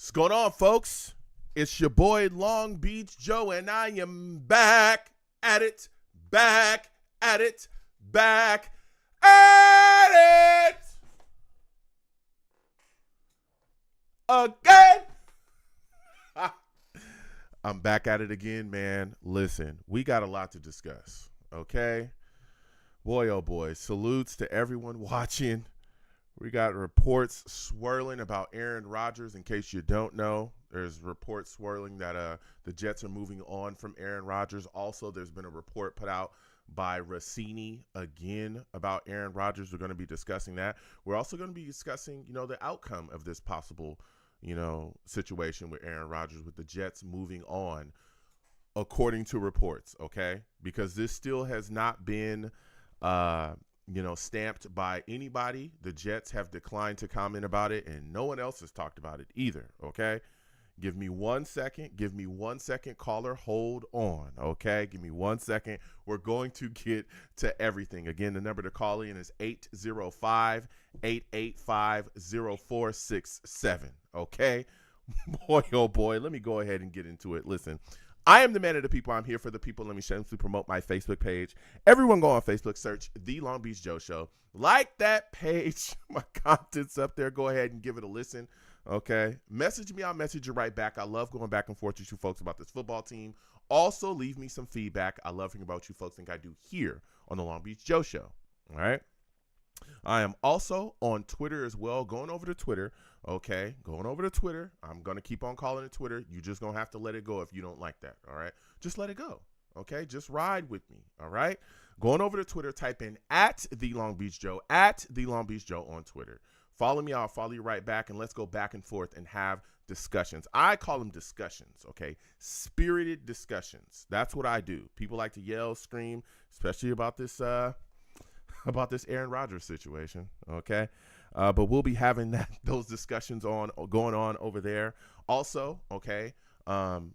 What's going on, folks? It's your boy Long Beach Joe, and I am back at it again. I'm back at it again, man. Listen, we got a lot to discuss, okay? Boy, oh boy, salutes to everyone watching. We got reports swirling about Aaron Rodgers. In case you don't know, there's reports swirling that the Jets are moving on from Aaron Rodgers. Also, there's been a report put out by Rossini again about Aaron Rodgers. We're going to be discussing that. We're also going to be discussing, the outcome of this possible, situation with Aaron Rodgers, with the Jets moving on, according to reports, okay? Because this still has not been stamped by anybody. The Jets have declined to comment about it, and no one else has talked about it either, okay? Give me 1 second. Caller, hold on, okay? Give me 1 second. We're going to get to everything. Again, the number to call in is 805-885-0467, okay? Boy, oh boy, let me go ahead and get into it. Listen, I am the man of the people. I'm here for the people. Let me shamelessly promote my Facebook page. Everyone go on Facebook, search The Long Beach Joe Show. Like that page. My content's up there. Go ahead and give it a listen, okay? Message me. I'll message you right back. I love going back and forth with you folks about this football team. Also, leave me some feedback. I love hearing about what you folks think I do here on The Long Beach Joe Show, all right? I am also on Twitter as well. Going over to Twitter, okay? Going over to Twitter. I'm going to keep on calling it Twitter. You just going to have to let it go if you don't like that, all right? Just let it go, okay? Just ride with me, all right? Going over to Twitter, type in @The Long Beach Joe, @The Long Beach Joe on Twitter. Follow me. I'll follow you right back, and let's go back and forth and have discussions. I call them discussions, okay? Spirited discussions. That's what I do. People like to yell, scream, especially about this Aaron Rodgers situation, okay? But we'll be having those discussions going on over there. Also, okay,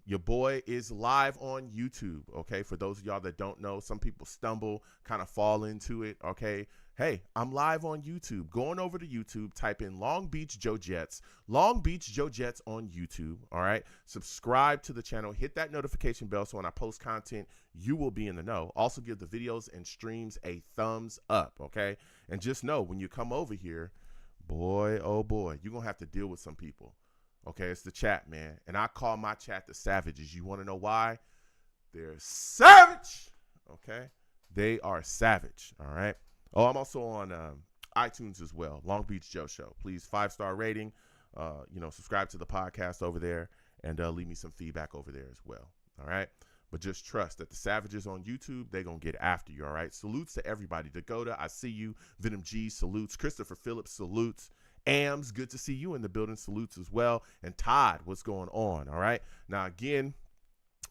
your boy is live on YouTube, okay? For those of y'all that don't know, some people stumble, kind of fall into it, okay? Hey, I'm live on YouTube. Going over to YouTube, type in Long Beach Joe Jets, Long Beach Joe Jets on YouTube, all right? Subscribe to the channel. Hit that notification bell so when I post content, you will be in the know. Also, give the videos and streams a thumbs up, okay? And just know, when you come over here, boy, oh boy, you're going to have to deal with some people, okay? It's the chat, man. And I call my chat the savages. You want to know why? They're savage, okay? They are savage, all right? Oh, I'm also on iTunes as well, Long Beach Joe Show. Please, 5-star rating, subscribe to the podcast over there, and leave me some feedback over there as well, all right? But just trust that the savages on YouTube, they're going to get after you, all right? Salutes to everybody. Dakota, I see you. Venom G, salutes. Christopher Phillips, salutes. Ams, good to see you in the building, salutes as well. And Todd, what's going on, all right? Now, again,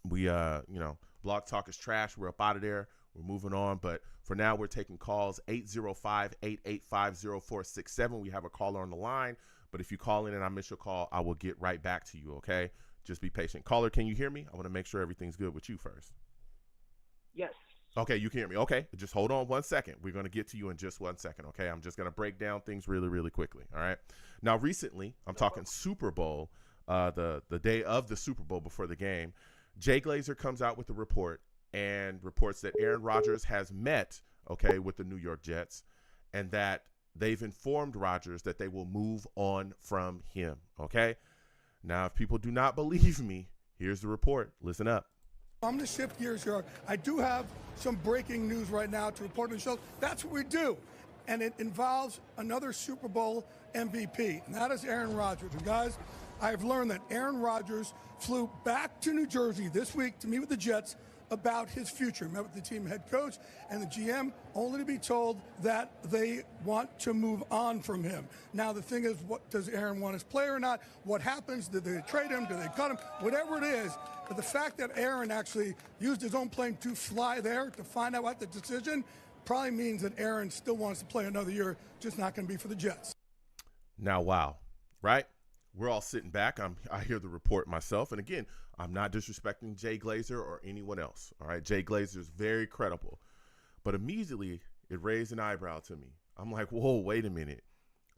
we, Blog Talk is trash. We're up out of there. We're moving on, but for now, we're taking calls, 805-885-0467. We have a caller on the line, but if you call in and I miss your call, I will get right back to you, okay? Just be patient. Caller, can you hear me? I want to make sure everything's good with you first. Yes. Okay, you can hear me. Okay, just hold on 1 second. We're going to get to you in just 1 second, okay? I'm just going to break down things really, really quickly, all right? Now, recently, I'm talking Super Bowl, the day of the Super Bowl before the game, Jay Glazer comes out with a report and reports that Aaron Rodgers has met, okay, with the New York Jets, and that they've informed Rodgers that they will move on from him, okay? Now, if people do not believe me, here's the report. Listen up. I'm going to shift gears here. I do have some breaking news right now to report on the show. That's what we do, and it involves another Super Bowl MVP, and that is Aaron Rodgers. And guys, I've learned that Aaron Rodgers flew back to New Jersey this week to meet with the Jets about his future. Met with the team head coach and the GM, only to be told that they want to move on from him. Now, the thing is, what does Aaron want as player or not? What happens? Do they trade him? Do they cut him? Whatever it is, but the fact that Aaron actually used his own plane to fly there to find out what the decision probably means that Aaron still wants to play another year, just not going to be for the Jets. Now, wow, right? We're all sitting back. I hear the report myself. And again, I'm not disrespecting Jay Glazer or anyone else. All right. Jay Glazer is very credible. But immediately it raised an eyebrow to me. I'm like, whoa, wait a minute.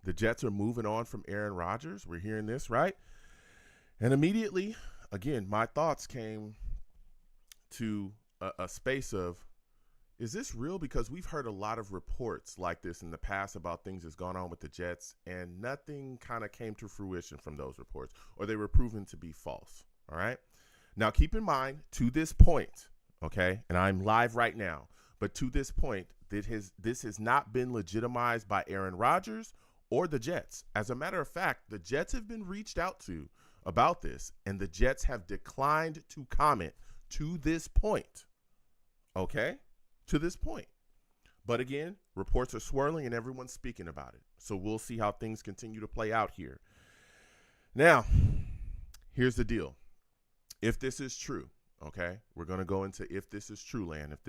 The Jets are moving on from Aaron Rodgers. We're hearing this, right? And immediately, again, my thoughts came to a space of, is this real? Because we've heard a lot of reports like this in the past about things that's gone on with the Jets, and nothing kind of came to fruition from those reports, or they were proven to be false. All right. Now, keep in mind, to this point, okay, and I'm live right now, but to this point, this has not been legitimized by Aaron Rodgers or the Jets. As a matter of fact, the Jets have been reached out to about this, and the Jets have declined to comment to this point. Okay? To this point. But again, reports are swirling and everyone's speaking about it. So we'll see how things continue to play out here. Now, here's the deal. If this is true, okay, we're going to go into if this is true land. If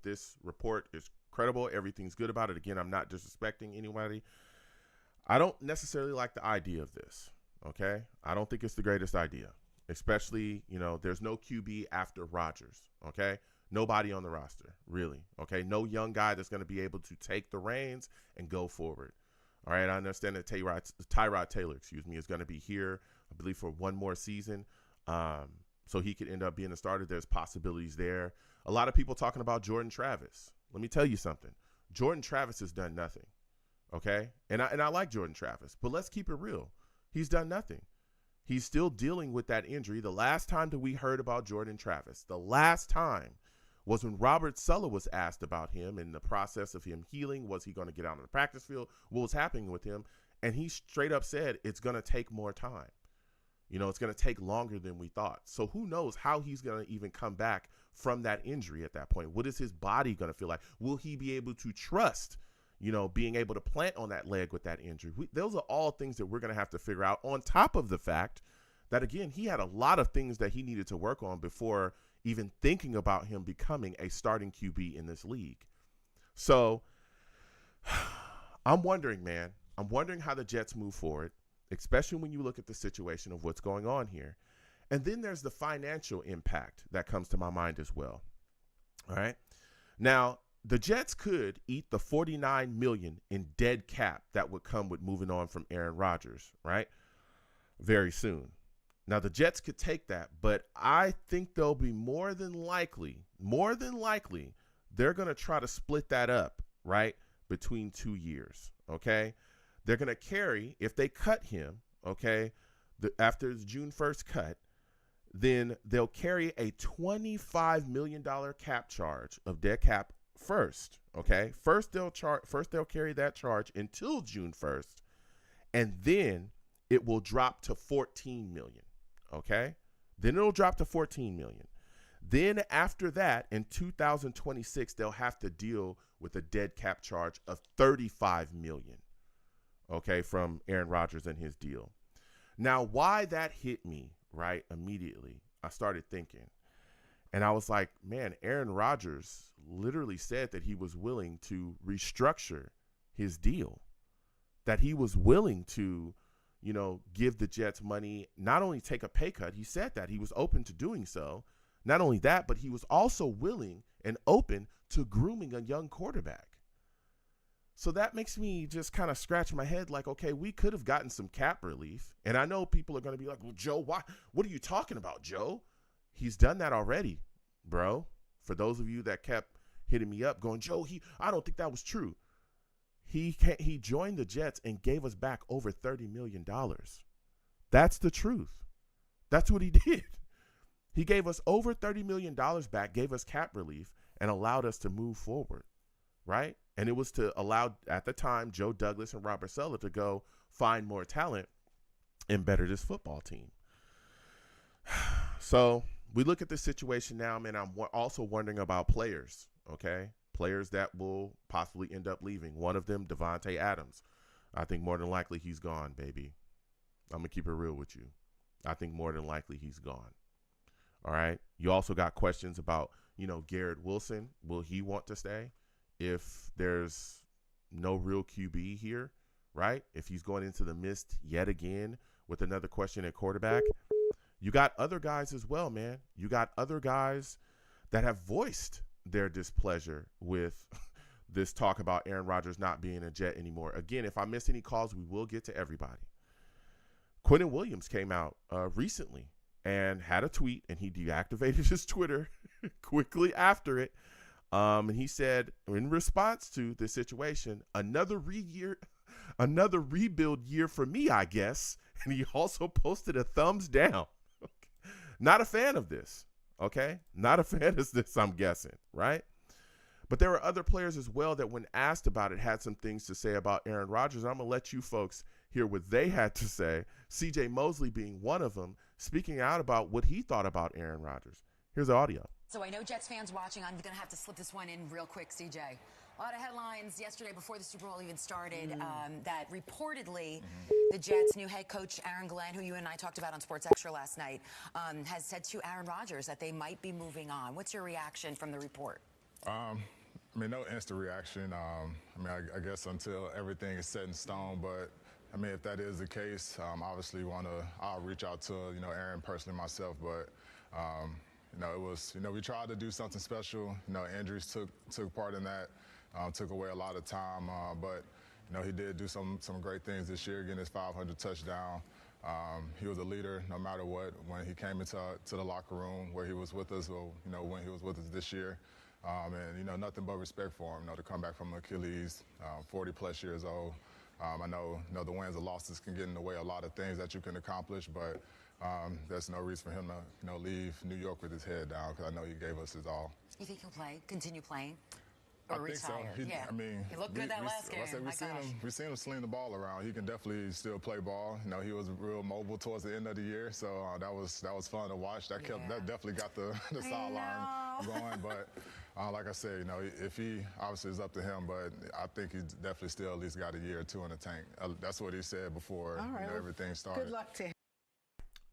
this report is credible, everything's good about it. Again, I'm not disrespecting anybody. I don't necessarily like the idea of this, okay? I don't think it's the greatest idea, especially, there's no QB after Rodgers, okay? Nobody on the roster, really, okay? No young guy that's going to be able to take the reins and go forward. All right, I understand that Tyrod Taylor, is going to be here, I believe, for one more season, so he could end up being a starter. There's possibilities there. A lot of people talking about Jordan Travis. Let me tell you something. Jordan Travis has done nothing, okay? And I like Jordan Travis, but let's keep it real. He's done nothing. He's still dealing with that injury. The last time that we heard about Jordan Travis, the last time was when Robert Saleh was asked about him and the process of him healing. Was he going to get out on the practice field? What was happening with him? And he straight up said, it's going to take more time. It's going to take longer than we thought. So who knows how he's going to even come back from that injury at that point? What is his body going to feel like? Will he be able to trust, being able to plant on that leg with that injury? Those are all things that we're going to have to figure out, on top of the fact that, again, he had a lot of things that he needed to work on before even thinking about him becoming a starting QB in this league. So I'm wondering, man. I'm wondering how the Jets move forward, especially when you look at the situation of what's going on here. And then there's the financial impact that comes to my mind as well. All right. Now, the Jets could eat the $49 million in dead cap that would come with moving on from Aaron Rodgers, right? Very soon. Now, the Jets could take that, but I think they'll be more than likely, they're going to try to split that up, right, between 2 years, okay? They're going to carry, if they cut him, okay, after the June 1st cut, then they'll carry a $25 million cap charge of dead cap first, okay? First they'll carry that charge until June 1st, and then it will drop to $14 million. Okay, then it'll drop to $14 million. Then after that, in 2026, they'll have to deal with a dead cap charge of $35 million. Okay, from Aaron Rodgers and his deal. Now, why that hit me, right, immediately, I started thinking, and I was like, man, Aaron Rodgers literally said that he was willing to restructure his deal, that he was willing to give the Jets money, not only take a pay cut. He said that he was open to doing so. Not only that, but he was also willing and open to grooming a young quarterback. So that makes me just kind of scratch my head like, okay, we could have gotten some cap relief. And I know people are going to be like, well, Joe, why? What are you talking about, Joe? He's done that already, bro. For those of you that kept hitting me up going, Joe, I don't think that was true. He joined the Jets and gave us back over $30 million. That's the truth. That's what he did. He gave us over $30 million back, gave us cap relief, and allowed us to move forward, right? And it was to allow, at the time, Joe Douglas and Robert Saleh to go find more talent and better this football team. So we look at the situation now, man. I'm also wondering about players, okay? Players that will possibly end up leaving. One of them, Devontae Adams. I think more than likely he's gone, baby. I'm going to keep it real with you. I think more than likely he's gone. All right. You also got questions about, Garrett Wilson. Will he want to stay if there's no real QB here, right? If he's going into the mist yet again with another question at quarterback. You got other guys as well, man. You got other guys that have voiced their displeasure with this talk about Aaron Rodgers not being a Jet anymore. Again, if I miss any calls, we will get to everybody. Quentin Williams came out recently and had a tweet, and he deactivated his Twitter quickly after it. And he said, in response to this situation, another rebuild year for me, I guess. And he also posted a thumbs down. Not a fan of this, okay? Not a fan of this, I'm guessing, right? But there were other players as well that, when asked about it, had some things to say about Aaron Rodgers. I'm going to let you folks hear what they had to say, CJ Mosley being one of them, speaking out about what he thought about Aaron Rodgers. Here's the audio. So I know Jets fans watching, I'm going to have to slip this one in real quick, CJ. A lot of headlines yesterday before the Super Bowl even started that reportedly the Jets' new head coach, Aaron Glenn, who you and I talked about on Sports Extra last night, has said to Aaron Rodgers that they might be moving on. What's your reaction from the report? I mean, no instant reaction. I guess until everything is set in stone. But I mean, if that is the case, obviously I'll reach out to Aaron personally myself. But it was we tried to do something special. Injuries took part in that. Took away a lot of time, but he did do some great things this year, getting his 500 touchdown. He was a leader no matter what. When he came into the locker room, where he was with us, or when he was with us this year, and nothing but respect for him. To come back from Achilles, 40+ years old. I know the wins and losses can get in the way of a lot of things that you can accomplish, but there's no reason for him to leave New York with his head down, because I know he gave us his all. You think he'll continue playing? I Or think so. retire? He looked good that last game. We seen him sling the ball around. He can definitely still play ball. He was real mobile towards the end of the year, so that was fun to watch. That definitely got the sideline going. But like I said, if he obviously it's up to him, but I think he's definitely still at least got a year or two in the tank. That's what he said before everything started. Good luck to him.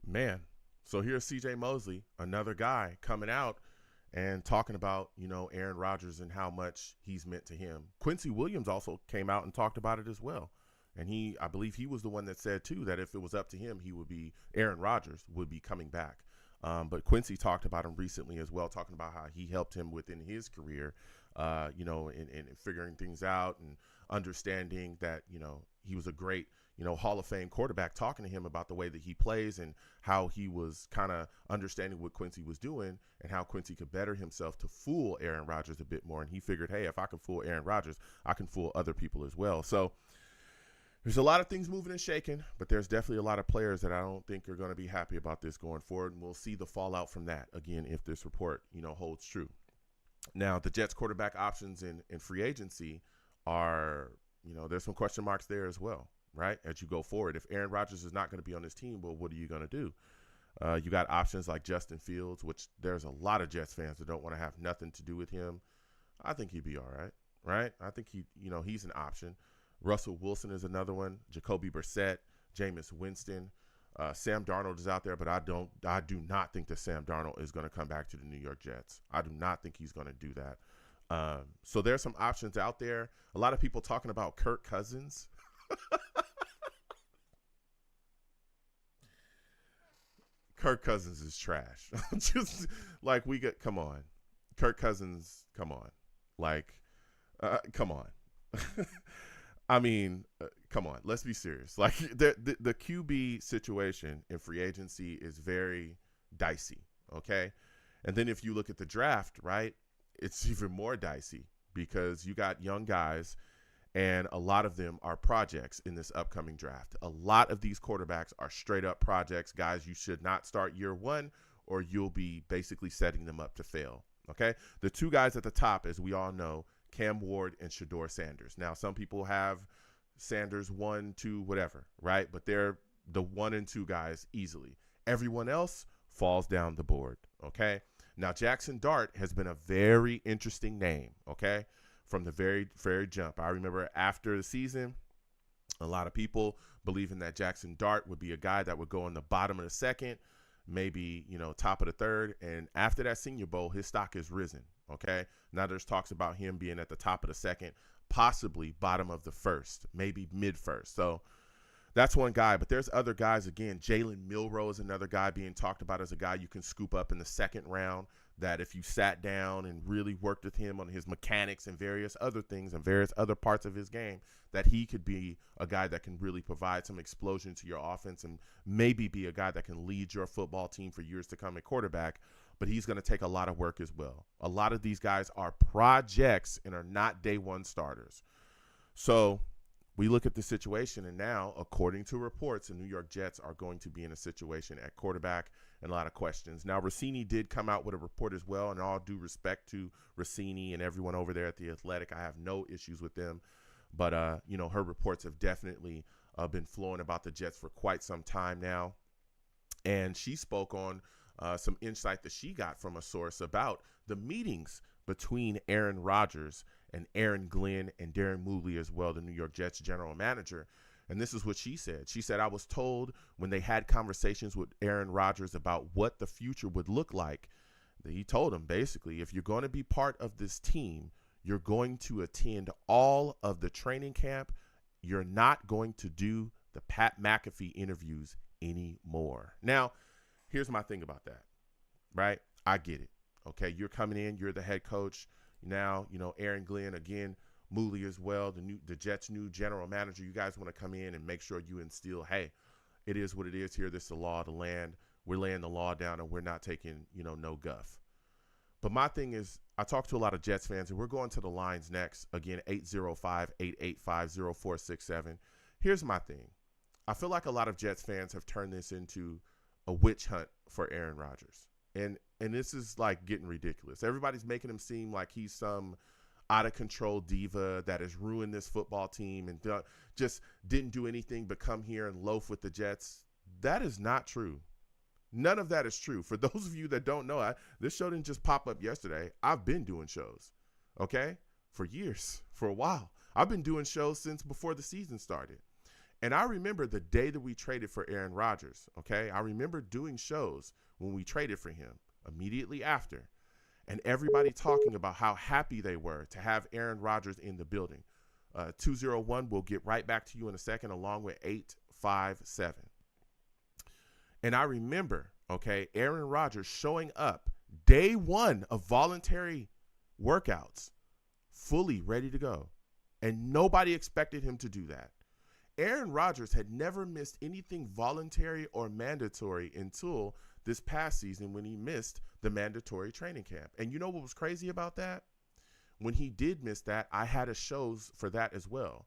Man, so here's CJ Mosley, another guy coming out and talking about, Aaron Rodgers and how much he's meant to him. Quincy Williams also came out and talked about it as well. And I believe he was the one that said, too, that if it was up to him, Aaron Rodgers would be coming back. But Quincy talked about him recently as well, talking about how he helped him within his career, in figuring things out and understanding that, he was a great, Hall of Fame quarterback, talking to him about the way that he plays and how he was kind of understanding what Quincy was doing and how Quincy could better himself to fool Aaron Rodgers a bit more. And he figured, hey, if I can fool Aaron Rodgers, I can fool other people as well. So there's a lot of things moving and shaking, but there's definitely a lot of players that I don't think are going to be happy about this going forward. And we'll see the fallout from that, again, if this report, holds true. Now, the Jets quarterback options in free agency are, there's some question marks there as well. Right, as you go forward. If Aaron Rodgers is not going to be on this team, well, what are you going to do? You got options like Justin Fields, which there's a lot of Jets fans that don't want to have nothing to do with him. I think he'd be all right, right? I think he's an option. Russell Wilson is another one. Jacoby Brissett, Jameis Winston, Sam Darnold is out there, but I do not think that Sam Darnold is going to come back to the New York Jets. I do not think he's going to do that. So there's some options out there. A lot of people talking about Kirk Cousins. Kirk Cousins is trash. Just like come on. Kirk Cousins, come on. Come on. I mean, come on. Let's be serious. Like the QB situation in free agency is very dicey, okay? And then if you look at the draft, right, it's even more dicey because you got young guys and a lot of them are projects in this upcoming draft. A lot of these quarterbacks are straight up projects, guys you should not start year one or you'll be basically setting them up to fail, okay? The two guys at the top, as we all know, Cam Ward and Shedeur Sanders. Now, some people have Sanders 1, 2, whatever, right? But they're the 1 and 2 guys easily. Everyone else falls down the board, okay? Now, Jackson Dart has been a very interesting name, okay? From the very, very jump. I remember after the season, a lot of people believing that Jackson Dart would be a guy that would go in the bottom of the second, maybe, top of the third. And after that Senior Bowl, his stock has risen, okay? Now there's talks about him being at the top of the second, possibly bottom of the first, maybe mid-first. So that's one guy. But there's other guys, again. Jalen Milroe is another guy being talked about as a guy you can scoop up in the second round. that if you sat down and really worked with him on his mechanics and various other things and various other parts of his game, that he could be a guy that can really provide some explosion to your offense and maybe be a guy that can lead your football team for years to come at quarterback. But he's going to take a lot of work as well. A lot of these guys are projects and are not day one starters. So we look at the situation, and now, according to reports, the New York Jets are going to be in a situation at quarterback and a lot of questions. Now, Rossini did come out with a report as well, and all due respect to Rossini and everyone over there at The Athletic, I have no issues with them. But, her reports have definitely been flowing about the Jets for quite some time now. And she spoke on some insight that she got from a source about the meetings between Aaron Rodgers and Aaron Glenn and Darren Mooley as well, the New York Jets general manager. And this is what she said. She said, I was told when they had conversations with Aaron Rodgers about what the future would look like, that he told him basically, if you're going to be part of this team, you're going to attend all of the training camp. You're not going to do the Pat McAfee interviews anymore. Now, here's my thing about that, right? I get it. Okay, you're coming in, you're the head coach. Now, Aaron Glenn, again, Mooley as well, the Jets' new general manager. You guys want to come in and make sure you instill, hey, it is what it is here. This is the law of the land. We're laying the law down, and we're not taking, no guff. But my thing is, I talk to a lot of Jets fans, and we're going to the lines next. Again, 805-885-0467. Here's my thing. I feel like a lot of Jets fans have turned this into a witch hunt for Aaron Rodgers. And this is like getting ridiculous. Everybody's making him seem like he's some out of control diva that has ruined this football team and just didn't do anything but come here and loaf with the Jets. That is not true. None of that is true. For those of you that don't know, this show didn't just pop up yesterday. I've been doing shows, okay, for years, for a while. I've been doing shows since before the season started. And I remember the day that we traded for Aaron Rodgers, okay? I remember doing shows when we traded for him immediately after, and everybody talking about how happy they were to have Aaron Rodgers in the building. 201, we'll get right back to you in a second, along with 857. And I remember, okay, Aaron Rodgers showing up day one of voluntary workouts, fully ready to go. And nobody expected him to do that. Aaron Rodgers had never missed anything voluntary or mandatory until this past season when he missed the mandatory training camp. And you know what was crazy about that? When he did miss that, I had a shows for that as well.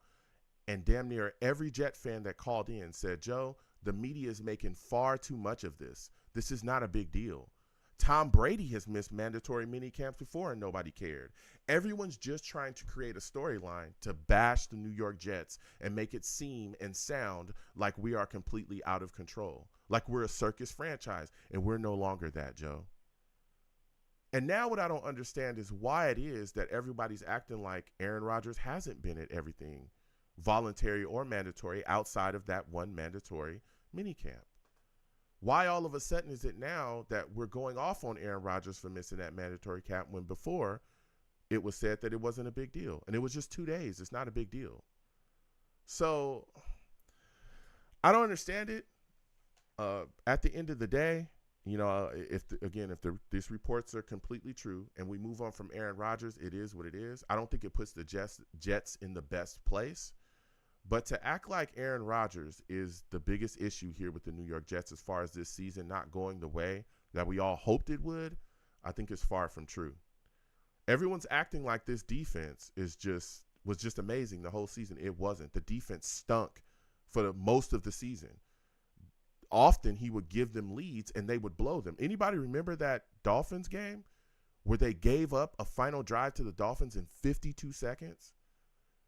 And damn near every Jet fan that called in said, Joe, the media is making far too much of this. This is not a big deal. Tom Brady has missed mandatory mini camps before and nobody cared. Everyone's just trying to create a storyline to bash the New York Jets and make it seem and sound like we are completely out of control, like we're a circus franchise, and we're no longer that, Joe. And now what I don't understand is why it is that everybody's acting like Aaron Rodgers hasn't been at everything, voluntary or mandatory, outside of that one mandatory minicamp. Why all of a sudden is it now that we're going off on Aaron Rodgers for missing that mandatory camp when before it was said that it wasn't a big deal? And it was just 2 days. It's not a big deal. So I don't understand it. At the end of the day, if these reports are completely true and we move on from Aaron Rodgers, it is what it is. I don't think it puts the Jets in the best place. But to act like Aaron Rodgers is the biggest issue here with the New York Jets as far as this season not going the way that we all hoped it would, I think is far from true. Everyone's acting like this defense was just amazing the whole season. It wasn't. The defense stunk for most of the season. Often he would give them leads and they would blow them. Anybody remember that Dolphins game where they gave up a final drive to the Dolphins in 52 seconds?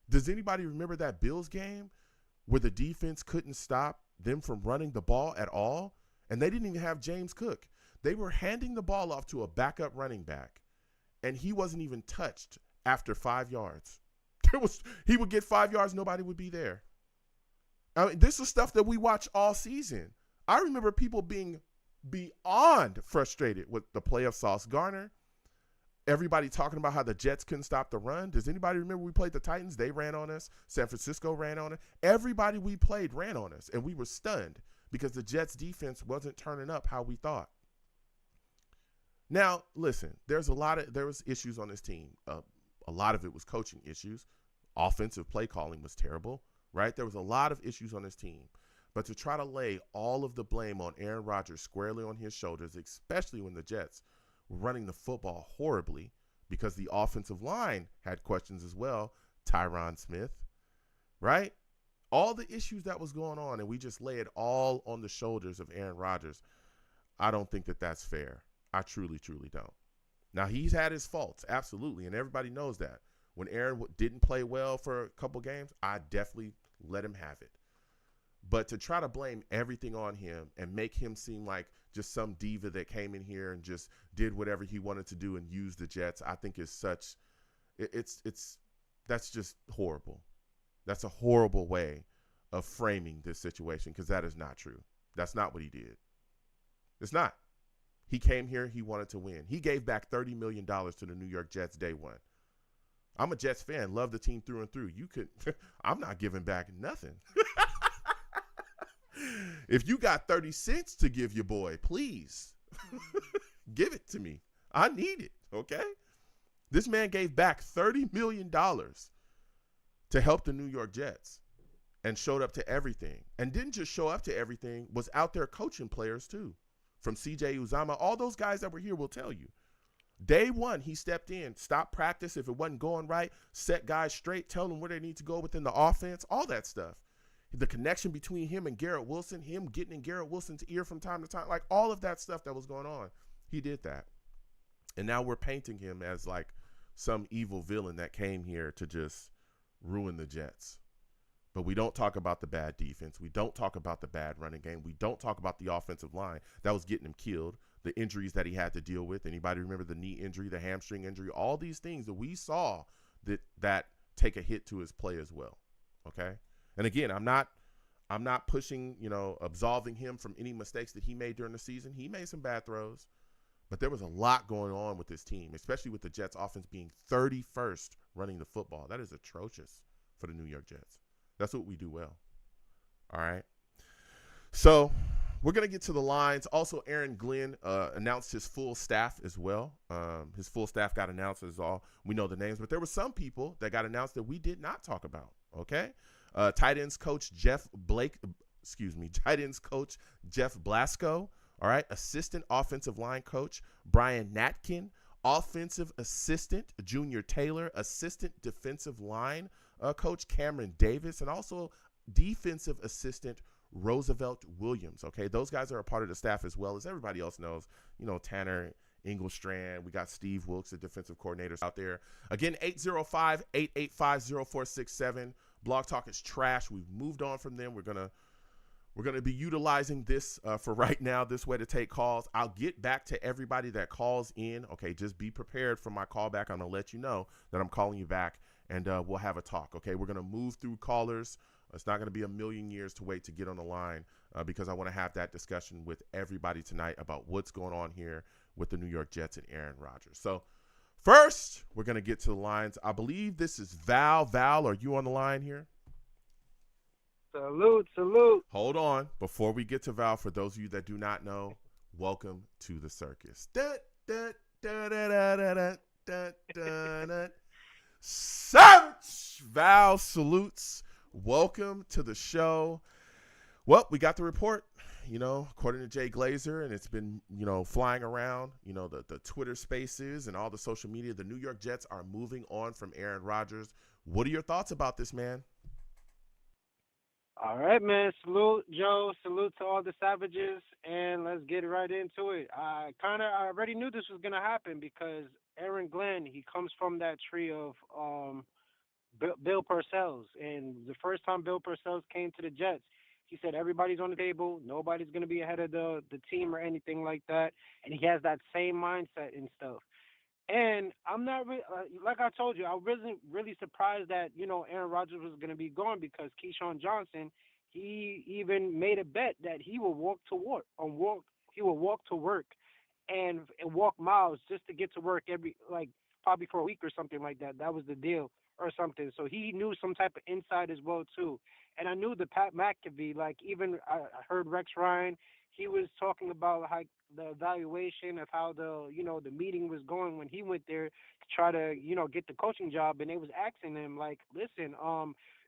Does anybody remember that Bills game where the defense couldn't stop them from running the ball at all? And they didn't even have James Cook. They were handing the ball off to a backup running back, and he wasn't even touched after 5 yards. He would get 5 yards, nobody would be there. I mean, this is stuff that we watch all season. I remember people being beyond frustrated with the play of Sauce Gardner. Everybody talking about how the Jets couldn't stop the run. Does anybody remember we played the Titans? They ran on us. San Francisco ran on us. Everybody we played ran on us, and we were stunned because the Jets defense wasn't turning up how we thought. Now, listen, there was issues on this team. A lot of it was coaching issues. Offensive play calling was terrible, right? There was a lot of issues on this team. But to try to lay all of the blame on Aaron Rodgers squarely on his shoulders, especially when the Jets were running the football horribly because the offensive line had questions as well, Tyron Smith, right? All the issues that was going on, and we just lay it all on the shoulders of Aaron Rodgers. I don't think that that's fair. I truly, truly don't. Now, he's had his faults, absolutely, and everybody knows that. When Aaron didn't play well for a couple games, I definitely let him have it. But to try to blame everything on him and make him seem like just some diva that came in here and just did whatever he wanted to do and used the Jets, I think is that's just horrible. That's a horrible way of framing this situation because that is not true. That's not what he did. It's not. He came here, he wanted to win. He gave back $30 million to the New York Jets day one. I'm a Jets fan, love the team through and through. I'm not giving back nothing. If you got 30 cents to give your boy, please give it to me. I need it, okay? This man gave back $30 million to help the New York Jets and showed up to everything. And didn't just show up to everything, was out there coaching players too. From CJ Uzama, all those guys that were here will tell you. Day one, he stepped in, stopped practice if it wasn't going right, set guys straight, tell them where they need to go within the offense, all that stuff. The connection between him and Garrett Wilson, him getting in Garrett Wilson's ear from time to time, like all of that stuff that was going on, he did that. And now we're painting him as like some evil villain that came here to just ruin the Jets. But we don't talk about the bad defense. We don't talk about the bad running game. We don't talk about the offensive line that was getting him killed, the injuries that he had to deal with. Anybody remember the knee injury, the hamstring injury, all these things that we saw that take a hit to his play as well, okay? And again, I'm not pushing, absolving him from any mistakes that he made during the season. He made some bad throws, but there was a lot going on with this team, especially with the Jets offense being 31st running the football. That is atrocious for the New York Jets. That's what we do well. All right. So we're going to get to the lines. Also, Aaron Glenn announced his full staff as well. His full staff got announced as all. We know the names, but there were some people that got announced that we did not talk about. Okay. Tight ends coach Jeff Blasco. All right. Assistant offensive line coach Brian Natkin. Offensive assistant Junior Taylor. Assistant defensive line coach Cameron Davis. And also defensive assistant Roosevelt Williams. Okay. Those guys are a part of the staff as well as everybody else knows. Tanner Engelstrand. We got Steve Wilkes, the defensive coordinators out there. Again, 805-885-0467. Blog Talk is trash. We've moved on from them. We're gonna be utilizing this for right now, this way to take calls. I'll get back to everybody that calls in. Okay, just be prepared for my call back. I'm gonna let you know that I'm calling you back, and we'll have a talk. Okay, we're gonna move through callers. It's not gonna be a million years to wait to get on the line because I want to have that discussion with everybody tonight about what's going on here with the New York Jets and Aaron Rodgers. So first, we're going to get to the lines. I believe this is Val. Val, are you on the line here? Salute. Hold on. Before we get to Val, for those of you that do not know, welcome to the circus. Savage! Val salutes. Welcome to the show. Well, we got the report, according to Jay Glazer, and it's been, flying around, the Twitter spaces and all the social media. The New York Jets are moving on from Aaron Rodgers. What are your thoughts about this, man? All right, man. Salute, Joe. Salute to all the savages, and let's get right into it. I already knew this was going to happen because Aaron Glenn, he comes from that tree of Bill Parcells, and the first time Bill Parcells came to the Jets, he said everybody's on the table, nobody's going to be ahead of the team or anything like that, and he has that same mindset and stuff. And I'm not like I told you, I wasn't really surprised that Aaron Rodgers was going to be gone because Keyshawn Johnson, he even made a bet that he will walk to work, and walk miles just to get to work probably for a week or something like that. That was the deal or something. So he knew some type of inside as well too. And I knew the Pat McAfee, even I heard Rex Ryan, he was talking about how the evaluation of how the meeting was going when he went there to try to get the coaching job, and they was asking him like, listen,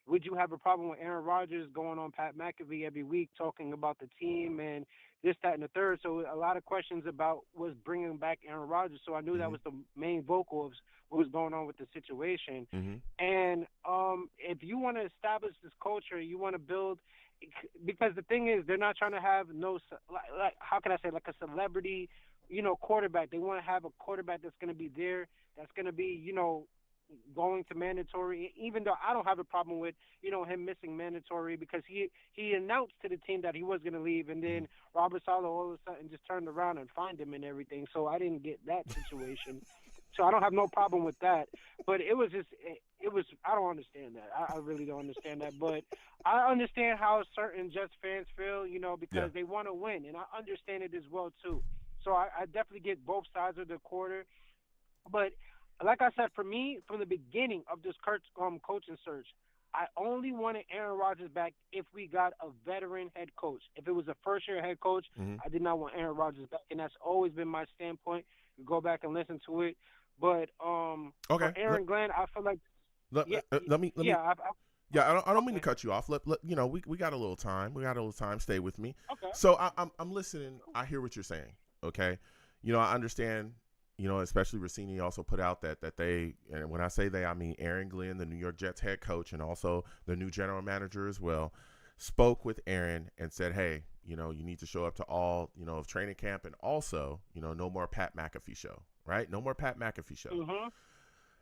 would you have a problem with Aaron Rodgers going on Pat McAfee every week talking about the team and this, that, and the third? So a lot of questions about was bringing back Aaron Rodgers. So I knew that was the main vocal of what was going on with the situation. And if you want to establish this culture, you want to build, because the thing is, they're not trying to have like how can I say, like a celebrity, quarterback. They want to have a quarterback that's going to be there, that's going to be, going to mandatory, even though I don't have a problem with, him missing mandatory, because he announced to the team that he was going to leave, and then Robert Saleh all of a sudden just turned around and fined him and everything. So I didn't get that situation. So I don't have no problem with that. But it was I don't understand that. I really don't understand that. But I understand how certain Jets fans feel, because they want to win, and I understand it as well too. So I definitely get both sides of the quarter. But like I said, for me, from the beginning of this coaching search, I only wanted Aaron Rodgers back if we got a veteran head coach. If it was a first-year head coach, I did not want Aaron Rodgers back, and that's always been my standpoint. You go back and listen to it. But for Aaron Glenn, I feel like let me. I don't mean to cut you off. We got a little time. Stay with me. Okay. So I'm listening. I hear what you're saying. Okay. I understand. Especially Rossini also put out that they, and when I say they, I mean Aaron Glenn, the New York Jets head coach, and also the new general manager as well, spoke with Aaron and said, hey, you need to show up to all, of training camp, and also, no more Pat McAfee show, right? No more Pat McAfee show.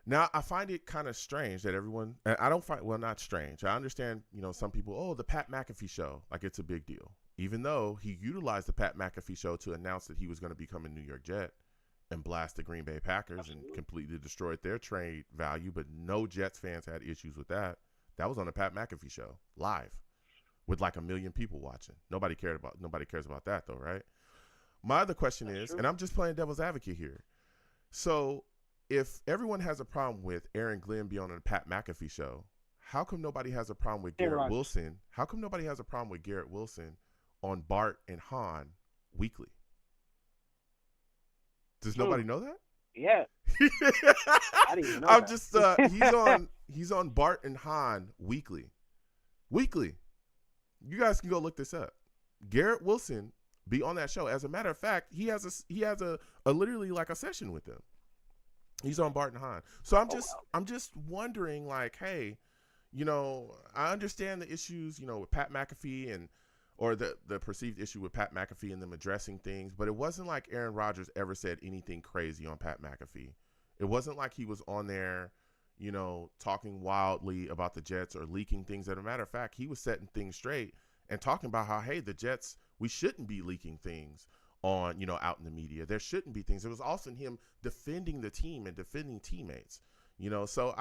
Now, I find it kind of strange that everyone, not strange. I understand, some people, the Pat McAfee show, like it's a big deal, even though he utilized the Pat McAfee show to announce that he was going to become a New York Jet and blast the Green Bay Packers and completely destroyed their trade value. But no Jets fans had issues with that. That was on the Pat McAfee show, live, with like 1 million people watching. Nobody cares about that though, right? My other question is, and I'm just playing devil's advocate here. So if everyone has a problem with Aaron Glenn being on the Pat McAfee show, how come nobody has a problem with Garrett Wilson? How come nobody has a problem with Garrett Wilson on Bart and Hahn weekly? Does nobody know that? Yeah. I didn't even know I'm that. just he's on Bart and Hahn weekly. You guys can go look this up. Garrett Wilson be on that show. As a matter of fact, he has a literally like a session with them. He's on Bart and Hahn. So I'm just wondering, like, hey, I understand the issues, with Pat McAfee or the perceived issue with Pat McAfee and them addressing things, but it wasn't like Aaron Rodgers ever said anything crazy on Pat McAfee. It wasn't like he was on there, talking wildly about the Jets or leaking things. As a matter of fact, he was setting things straight and talking about how, hey, the Jets, we shouldn't be leaking things on, out in the media. There shouldn't be things. It was also him defending the team and defending teammates, so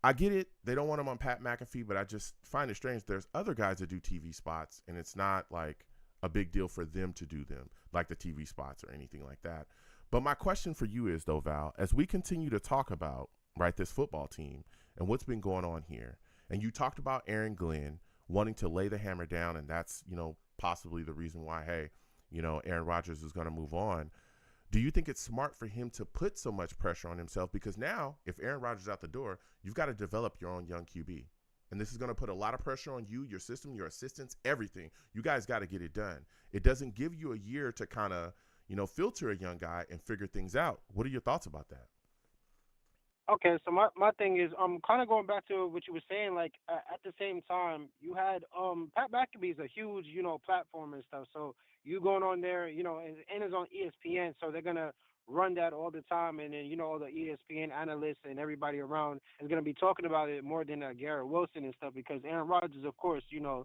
I get it. They don't want him on Pat McAfee, but I just find it strange. There's other guys that do TV spots, and it's not like a big deal for them to do them, like the TV spots or anything like that. But my question for you is, though, Val, as we continue to talk about, right, this football team and what's been going on here, and you talked about Aaron Glenn wanting to lay the hammer down, and that's, possibly the reason why, hey, Aaron Rodgers is going to move on. Do you think it's smart for him to put so much pressure on himself? Because now, if Aaron Rodgers is out the door, you've got to develop your own young QB. And this is going to put a lot of pressure on you, your system, your assistants, everything. You guys got to get it done. It doesn't give you a year to kind of, filter a young guy and figure things out. What are your thoughts about that? Okay, so my thing is, kind of going back to what you were saying, like at the same time, you had Pat McAfee is a huge, platform and stuff. So you going on there, and it's on ESPN, so they're gonna run that all the time, and then all the ESPN analysts and everybody around is gonna be talking about it more than Garrett Wilson and stuff, because Aaron Rodgers, of course, he's a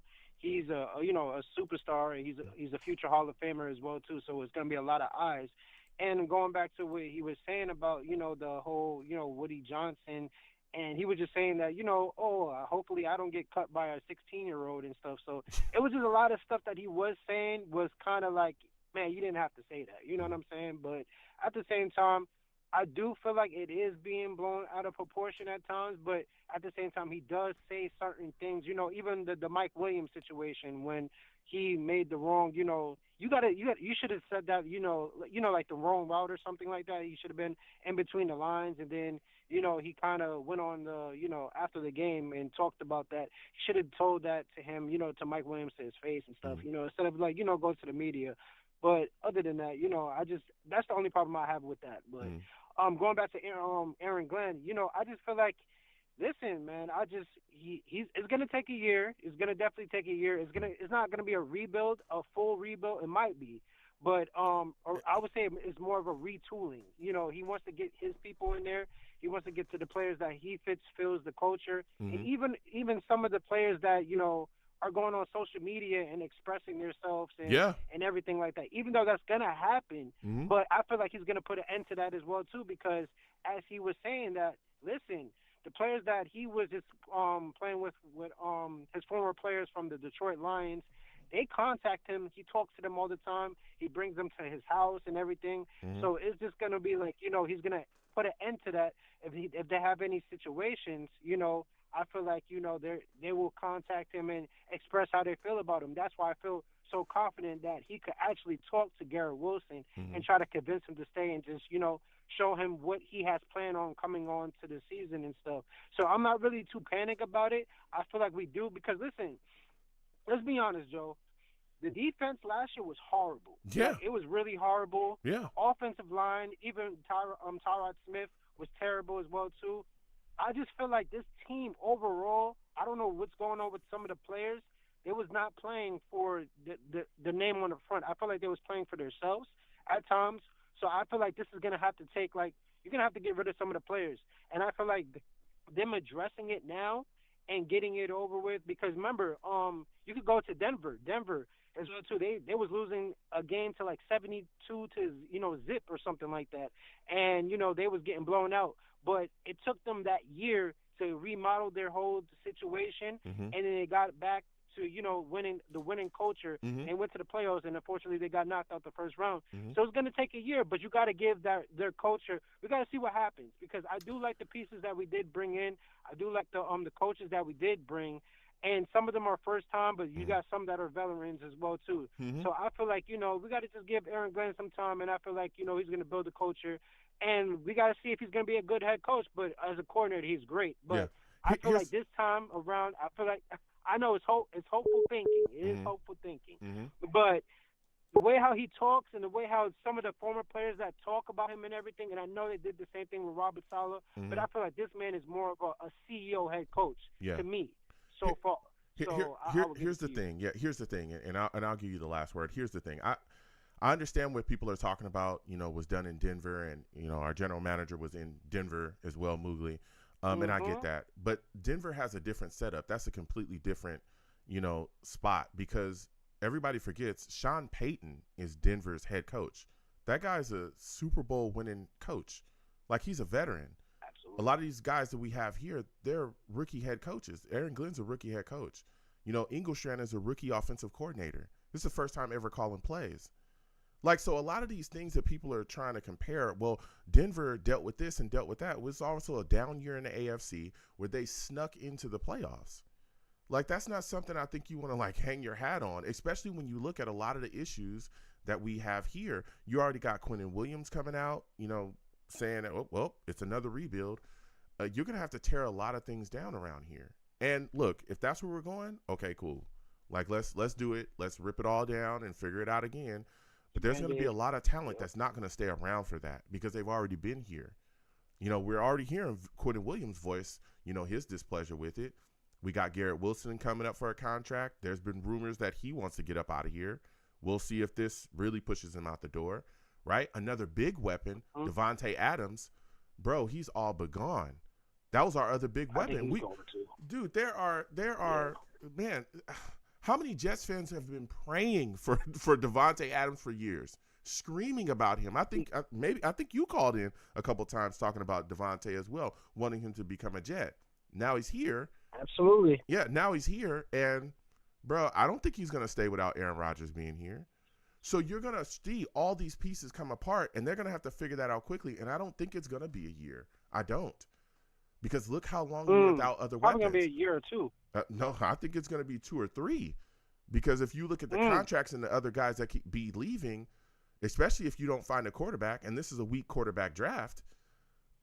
superstar, and he's a future Hall of Famer as well too. So it's gonna be a lot of eyes. And going back to what he was saying about, the whole, Woody Johnson, and he was just saying that, hopefully I don't get cut by a 16-year-old and stuff. So it was just a lot of stuff that he was saying was kind of like, man, you didn't have to say that. You know what I'm saying? But at the same time, I do feel like it is being blown out of proportion at times, but at the same time, he does say certain things. Even the Mike Williams situation when he made the wrong. You should have said that. Like the wrong route or something like that. He should have been in between the lines, and then he kind of went on after the game and talked about that. He should have told that to him, to Mike Williams to his face and stuff. Instead of go to the media. But other than that, that's the only problem I have with that. But going back to Aaron Glenn, I just feel like, listen, man, it's gonna take a year. It's gonna definitely take a year. It's not gonna be a rebuild, a full rebuild. It might be, but or I would say it's more of a retooling. He wants to get his people in there. He wants to get to the players that he feels the culture, and even some of the players that are going on social media and expressing themselves and everything like that. Even though that's gonna happen, but I feel like he's gonna put an end to that as well too, because as he was saying that, listen, the players that he was just playing with his former players from the Detroit Lions, they contact him. He talks to them all the time. He brings them to his house and everything. So it's just gonna be like he's gonna put an end to that if they have any situations. I feel like they will contact him and express how they feel about him. That's why I feel so confident that he could actually talk to Garrett Wilson and try to convince him to stay and just show him what he has planned on coming on to the season and stuff. So I'm not really too panicked about it. I feel like we do because listen, let's be honest, Joe. The defense last year was horrible. Yeah, it was really horrible. Yeah, offensive line, even Tyrod Smith was terrible as well too. I just feel like this team overall, I don't know what's going on with some of the players. They was not playing for the name on the front. I feel like they was playing for themselves at times. So I feel like this is going to have to take, you're going to have to get rid of some of the players. And I feel like them addressing it now and getting it over with, because remember, you could go to Denver as well too. They was losing a game to 72 to zip or something like that, and they was getting blown out. But it took them that year to remodel their whole situation, and then they got back to winning culture and went to the playoffs. And unfortunately, they got knocked out the first round. So it's going to take a year, but you got to give their culture. We got to see what happens, because I do like the pieces that we did bring in. I do like the coaches that we did bring. And some of them are first time, but you got some that are veterans as well too. So I feel like we got to just give Aaron Glenn some time, and I feel like he's going to build the culture, and we got to see if he's going to be a good head coach. But as a coordinator, he's great. But I feel like this time around, I know it's hopeful thinking. It is hopeful thinking. But the way how he talks and the way how some of the former players that talk about him and everything, and I know they did the same thing with Robert Saleh, but I feel like this man is more of a CEO head coach to me. So far. Here's the thing. Yeah, here's the thing, and I'll give you the last word. Here's the thing. I understand what people are talking about. Was done in Denver, and our general manager was in Denver as well, Mugli. And I get that, but Denver has a different setup. That's a completely different, spot, because everybody forgets Sean Payton is Denver's head coach. That guy's a Super Bowl winning coach. He's a veteran. A lot of these guys that we have here, they're rookie head coaches. Aaron Glenn's a rookie head coach. Inglestrand is a rookie offensive coordinator. This is the first time ever calling plays. So a lot of these things that people are trying to compare, well, Denver dealt with this and dealt with that. It was also a down year in the AFC where they snuck into the playoffs. That's not something I think you want to hang your hat on, especially when you look at a lot of the issues that we have here. You already got Quinnen Williams coming out, saying that, oh, well, it's another rebuild. You're going to have to tear a lot of things down around here. And look, if that's where we're going, okay, cool. Let's do it. Let's rip it all down and figure it out again. But there's going to be a lot of talent that's not going to stay around for that, because they've already been here. We're already hearing Quinnen Williams' voice, his displeasure with it. We got Garrett Wilson coming up for a contract. There's been rumors that he wants to get up out of here. We'll see if this really pushes him out the door. Right? Another big weapon, Devontae Adams. Bro, he's all but gone. That was our other big weapon. Dude, there are man, how many Jets fans have been praying for Devontae Adams for years, screaming about him? I think you called in a couple times talking about Devontae as well, wanting him to become a Jet. Now he's here. Absolutely. Yeah, now he's here, and bro, I don't think he's going to stay without Aaron Rodgers being here. So you're going to see all these pieces come apart, and they're going to have to figure that out quickly. And I don't think it's going to be a year. I don't. Because look how long we were without other Probably weapons. going to be a year or two. No, I think it's going to be 2 or 3. Because if you look at the contracts and the other guys that could be leaving, especially if you don't find a quarterback, and this is a weak quarterback draft,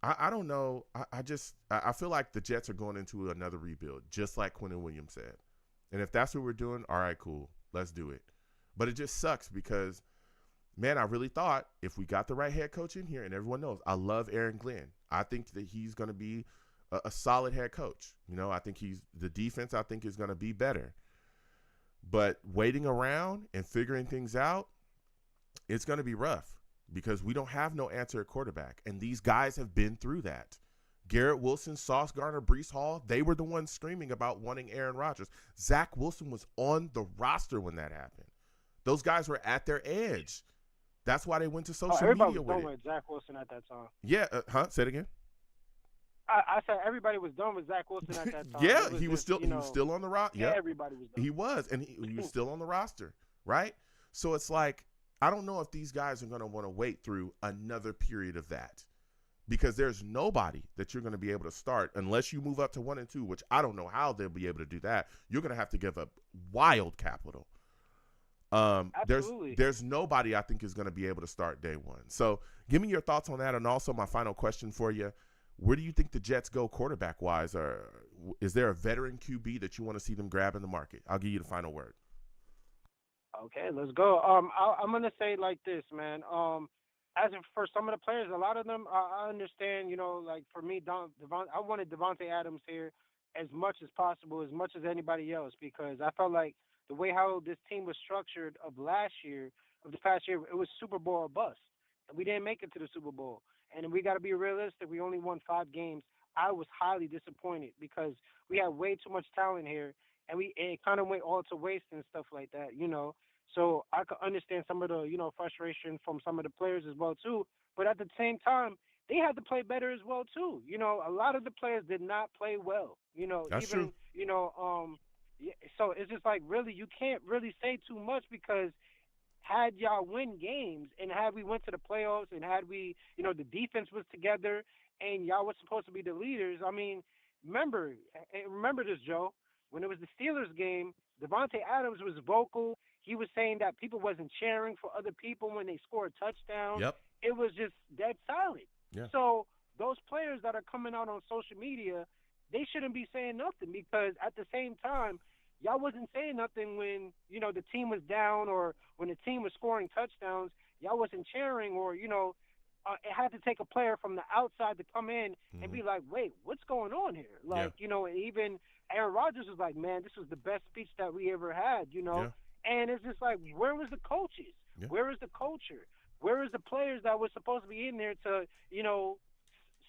I don't know. I feel like the Jets are going into another rebuild, just like Quinnen Williams said. And if that's what we're doing, all right, cool. Let's do it. But it just sucks because, man, I really thought if we got the right head coach in here, and everyone knows I love Aaron Glenn. I think that he's going to be a solid head coach. You know, I think the defense I think is going to be better. But waiting around and figuring things out, it's going to be rough because we don't have no answer at quarterback. And these guys have been through that. Garrett Wilson, Sauce Gardner, Breece Hall, they were the ones screaming about wanting Aaron Rodgers. Zach Wilson was on the roster when that happened. Those guys were at their edge. That's why they went to social media with it. Everybody was done with Zach Wilson at that time. Yeah, Say it again. I said everybody was done with Zach Wilson at that time. Yeah, he was still on the roster. Yeah, everybody was done. He was, and he was still on the roster, right? So it's like, I don't know if these guys are going to want to wait through another period of that because there's nobody that you're going to be able to start unless you move up to 1 and 2, which I don't know how they'll be able to do that. You're going to have to give up wild capital. Absolutely. There's nobody I think is going to be able to start day one. So give me your thoughts on that. And also my final question for you, where do you think the Jets go quarterback wise? Or is there a veteran QB that you want to see them grab in the market? I'll give you the final word. Okay, let's go. I'm going to say it like this, man. For some of the players, a lot of them, I understand, like for me, I wanted Devontae Adams here as much as possible, as much as anybody else, because I felt like the way how this team was structured of the past year, it was Super Bowl or bust. And we didn't make it to the Super Bowl. And we got to be realistic. We only won 5 games. I was highly disappointed because we had way too much talent here, and it kind of went all to waste and stuff like that, So I could understand some of the, frustration from some of the players as well, too. But at the same time, they had to play better as well, too. A lot of the players did not play well, That's true. So it's just like, really, you can't really say too much because had y'all win games and had we went to the playoffs and had we, the defense was together and y'all was supposed to be the leaders. I mean, remember this, Joe, when it was the Steelers game, Devontae Adams was vocal. He was saying that people wasn't cheering for other people when they scored a touchdown. Yep. It was just dead silent. Yeah. So those players that are coming out on social media, they shouldn't be saying nothing because at the same time, y'all wasn't saying nothing when, the team was down or when the team was scoring touchdowns. Y'all wasn't cheering or, it had to take a player from the outside to come in and be like, wait, what's going on here? Like, even Aaron Rodgers was like, man, this was the best speech that we ever had, Yeah. And it's just like, where was the coaches? Yeah. Where is the culture? Where is the players that were supposed to be in there to,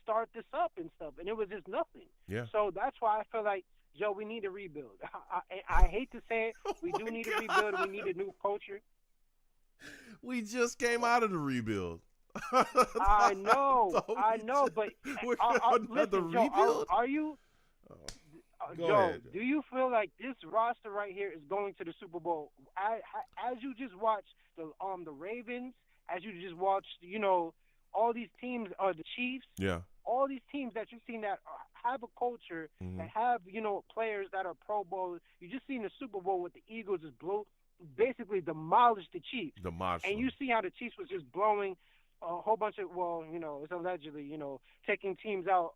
start this up and stuff? And it was just nothing. Yeah. So that's why I feel like, Joe, we need a rebuild. I hate to say it. We do need a rebuild. We need a new culture. We just came out of the rebuild. I know, but another listen, Joe, rebuild? are you, Go Joe, ahead. do you feel like this roster right here is going to the Super Bowl? As you just watched the Ravens, as you just watched, all these teams, the Chiefs, Yeah. all these teams that you've seen that have a culture, that have, players that are Pro Bowlers. You just seen the Super Bowl with the Eagles just basically demolished the Chiefs. And you see how the Chiefs was just blowing a whole bunch of, it's allegedly, taking teams out.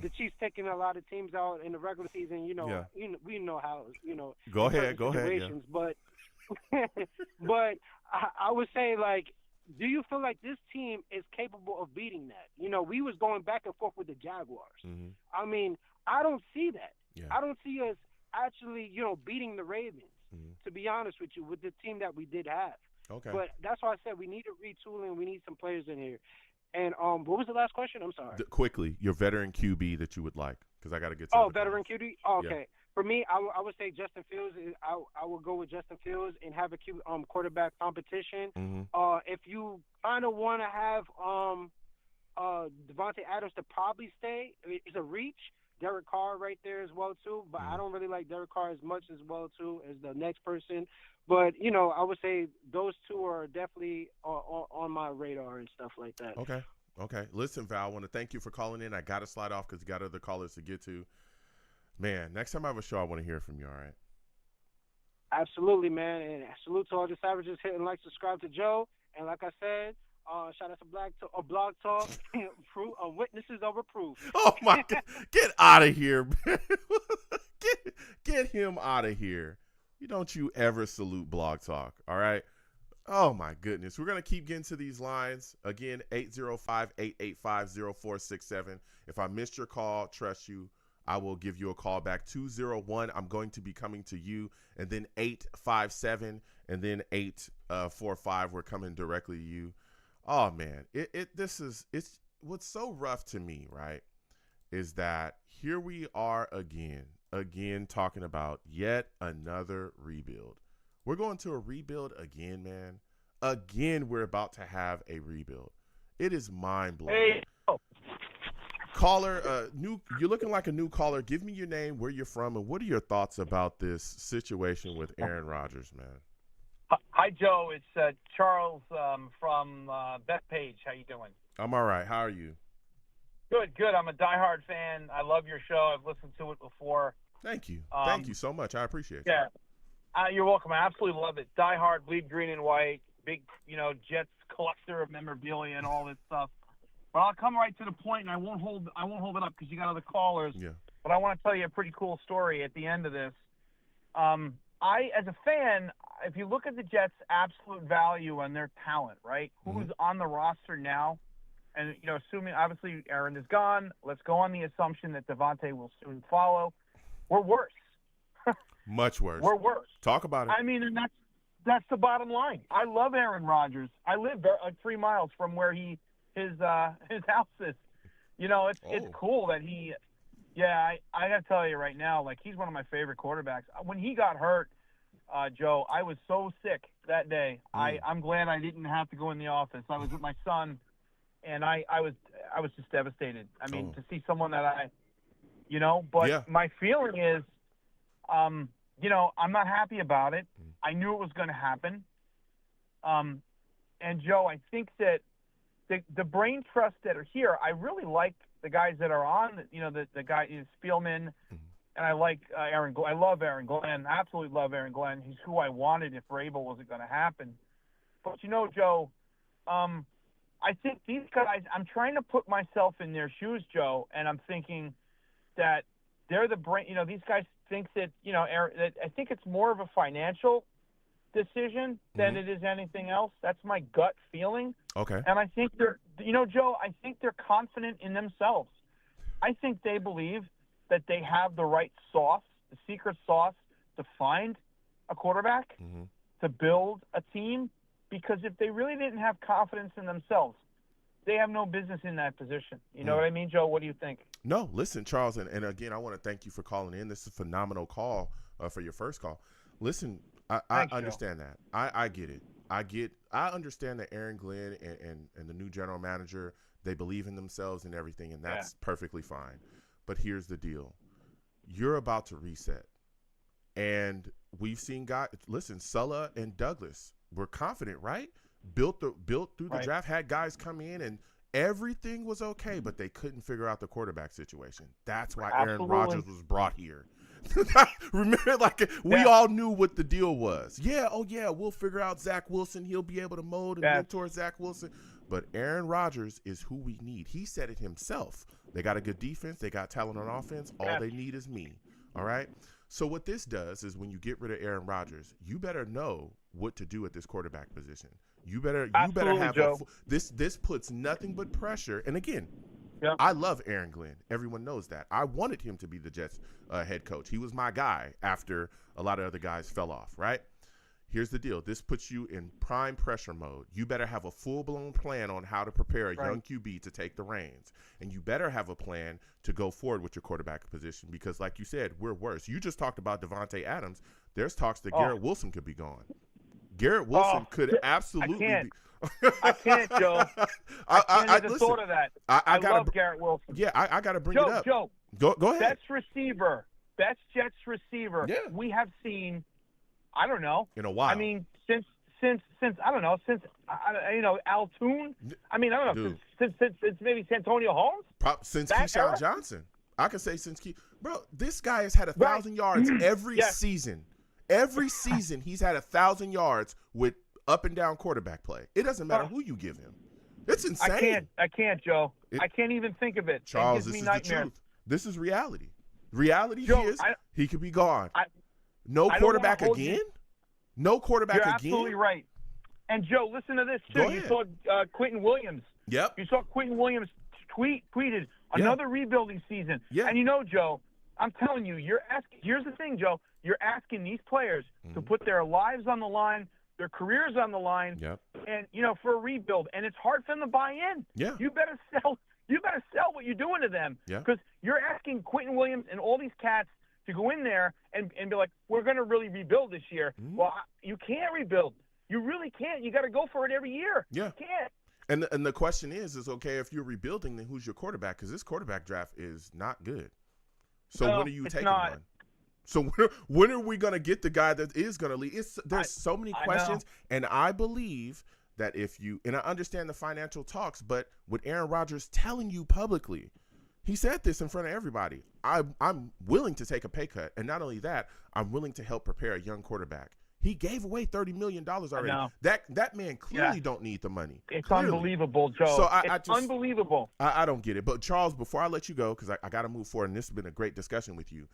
The Chiefs taking a lot of teams out in the regular season, we know how, Go ahead. situations. But but I would say, like, do you feel like this team is capable of beating that? We was going back and forth with the Jaguars. I mean, I don't see that. Yeah. I don't see us actually, beating the Ravens, to be honest with you, with the team that we did have. Okay. But that's why I said we need a retooling. We need some players in here. And what was the last question? I'm sorry. Quickly, your veteran QB that you would like, because I got to get to Oh, the veteran calls. QB? Oh, okay. Yeah. For me, I would say Justin Fields. I would go with Justin Fields and have a quarterback competition. If you kind of want to have Devontae Adams to probably stay, it's a reach. Derek Carr right there as well too, but I don't really like Derek Carr as much as well too as the next person. But I would say those two are definitely on my radar and stuff like that. Okay. Listen, Val, I want to thank you for calling in. I got to slide off because you got other callers to get to. Man, next time I have a show, I want to hear from you, all right? Absolutely, man. And salute to all the savages. Hit and like, subscribe to Joe. And like I said, shout out to Blog Talk. Witnesses over proof. Oh, my God. Get out of here, man. Get him out of here. Don't you ever salute Blog Talk, all right? Oh, my goodness. We're going to keep getting to these lines. Again, 805-885-0467. If I missed your call, trust you, I will give you a call back. 201, I'm going to be coming to you. And then 857 and then 845, we're coming directly to you. Oh, man. It's what's so rough to me, right, is that here we are again talking about yet another rebuild. We're going to a rebuild again, man. Again, we're about to have a rebuild. It is mind-blowing. Hey. Caller, you're looking like a new caller. Give me your name, where you're from, and what are your thoughts about this situation with Aaron Rodgers, man? Hi, Joe. It's Charles from Bethpage. How you doing? I'm all right. How are you? Good. I'm a diehard fan. I love your show. I've listened to it before. Thank you. Thank you so much. I appreciate it. Yeah. You're welcome. I absolutely love it. Die hard, bleed green and white, big, Jets collector of memorabilia and all this stuff. But I'll come right to the point, and I won't hold it up because you got other callers. Yeah. But I want to tell you a pretty cool story at the end of this. As a fan, if you look at the Jets' absolute value and their talent, right? Mm-hmm. Who's on the roster now? And assuming obviously Aaron is gone, let's go on the assumption that Devontae will soon follow. We're worse. Much worse. We're worse. Talk about it. I mean, and that's the bottom line. I love Aaron Rodgers. I live 3 miles from where his house is. It's cool that he. Yeah, I got to tell you right now, like, he's one of my favorite quarterbacks. When he got hurt, Joe, I was so sick that day. I'm glad I didn't have to go in the office. I was with my son, and I was just devastated. I mean, to see someone that but my feeling is, I'm not happy about it. I knew it was going to happen. And Joe, I think that the brain trusts that are here, I really like the guys that are on, the guy is Spielman, and I like Aaron. I love Aaron Glenn. Absolutely love Aaron Glenn. He's who I wanted if Vrabel wasn't going to happen. But Joe, I think these guys. I'm trying to put myself in their shoes, Joe, and I'm thinking that they're the brain. These guys think that Aaron. That I think it's more of a financial decision than it is anything else. That's my gut feeling. Okay. And I think they're, Joe, I think they're confident in themselves. I think they believe that they have the right sauce, the secret sauce, to find a quarterback, to build a team, because if they really didn't have confidence in themselves, they have no business in that position. You know what I mean, Joe? What do you think? No, listen, Charles, and again, I want to thank you for calling in. This is a phenomenal call for your first call. Listen, I understand that. I get it. I understand that Aaron Glenn and the new general manager, they believe in themselves and everything, and that's perfectly fine. But here's the deal. You're about to reset. And we've seen guys, listen, Sulla and Douglas were confident, right? Built through the draft, had guys come in, and everything was okay, but they couldn't figure out the quarterback situation. That's why Aaron Rodgers was brought here. Remember, we all knew what the deal was. We'll figure out Zach Wilson. He'll be able to mold and mentor Zach Wilson. But Aaron Rodgers is who we need. He said it himself. They got a good defense. They got talent on offense. All they need is me. All right? So what this does is when you get rid of Aaron Rodgers, you better know what to do at this quarterback position. You better have this puts nothing but pressure. And again, I love Aaron Glenn. Everyone knows that. I wanted him to be the Jets head coach. He was my guy after a lot of other guys fell off, right? Here's the deal. This puts you in prime pressure mode. You better have a full-blown plan on how to prepare a young QB to take the reins. And you better have a plan to go forward with your quarterback position because, like you said, we're worse. You just talked about Devontae Adams. There's talks that Garrett Wilson could be gone. Garrett Wilson could absolutely be. I can't, Joe. I can't even thought of that. I love Garrett Wilson. Yeah, I got to bring it up. Joe, Go ahead. Best Jets receiver we have seen, I don't know. In a while. I mean, since I don't know, since Altoon. I mean, I don't know, since maybe Santonio Holmes. Since Keyshawn Johnson. I can say since bro, this guy has had 1,000 yards every season. Every season he's had 1,000 yards with up and down quarterback play. It doesn't matter who you give him. It's insane. I can't, Joe. I can't even think of it. Charles, it gives this me is nightmares. the truth. This is reality. Reality Joe, is he could be gone. No quarterback again? No quarterback again? You're absolutely right. And, Joe, listen to this, too. You saw Quentin Williams. Yep. You saw Quentin Williams tweeted another rebuilding season. Yeah. And, Joe, I'm telling you, here's the thing, Joe. You're asking these players to put their lives on the line, their careers on the line, and, for a rebuild. And it's hard for them to buy in. Yeah. You better sell what you're doing to them. Because you're asking Quentin Williams and all these cats to go in there and be like, we're going to really rebuild this year. Well, you can't rebuild. You really can't. You got to go for it every year. Yeah. You can't. And the question is okay, if you're rebuilding, then who's your quarterback? Because this quarterback draft is not good. So when are you taking one? So when are we going to get the guy that is going to lead? There's so many questions, and I believe that and I understand the financial talks, but with Aaron Rodgers telling you publicly, he said this in front of everybody, I'm willing to take a pay cut, and not only that, I'm willing to help prepare a young quarterback. He gave away $30 million already. That man clearly don't need the money. It's clearly. Unbelievable, Joe. So it's unbelievable. I don't get it. But, Charles, before I let you go, because I got to move forward, and this has been a great discussion with you,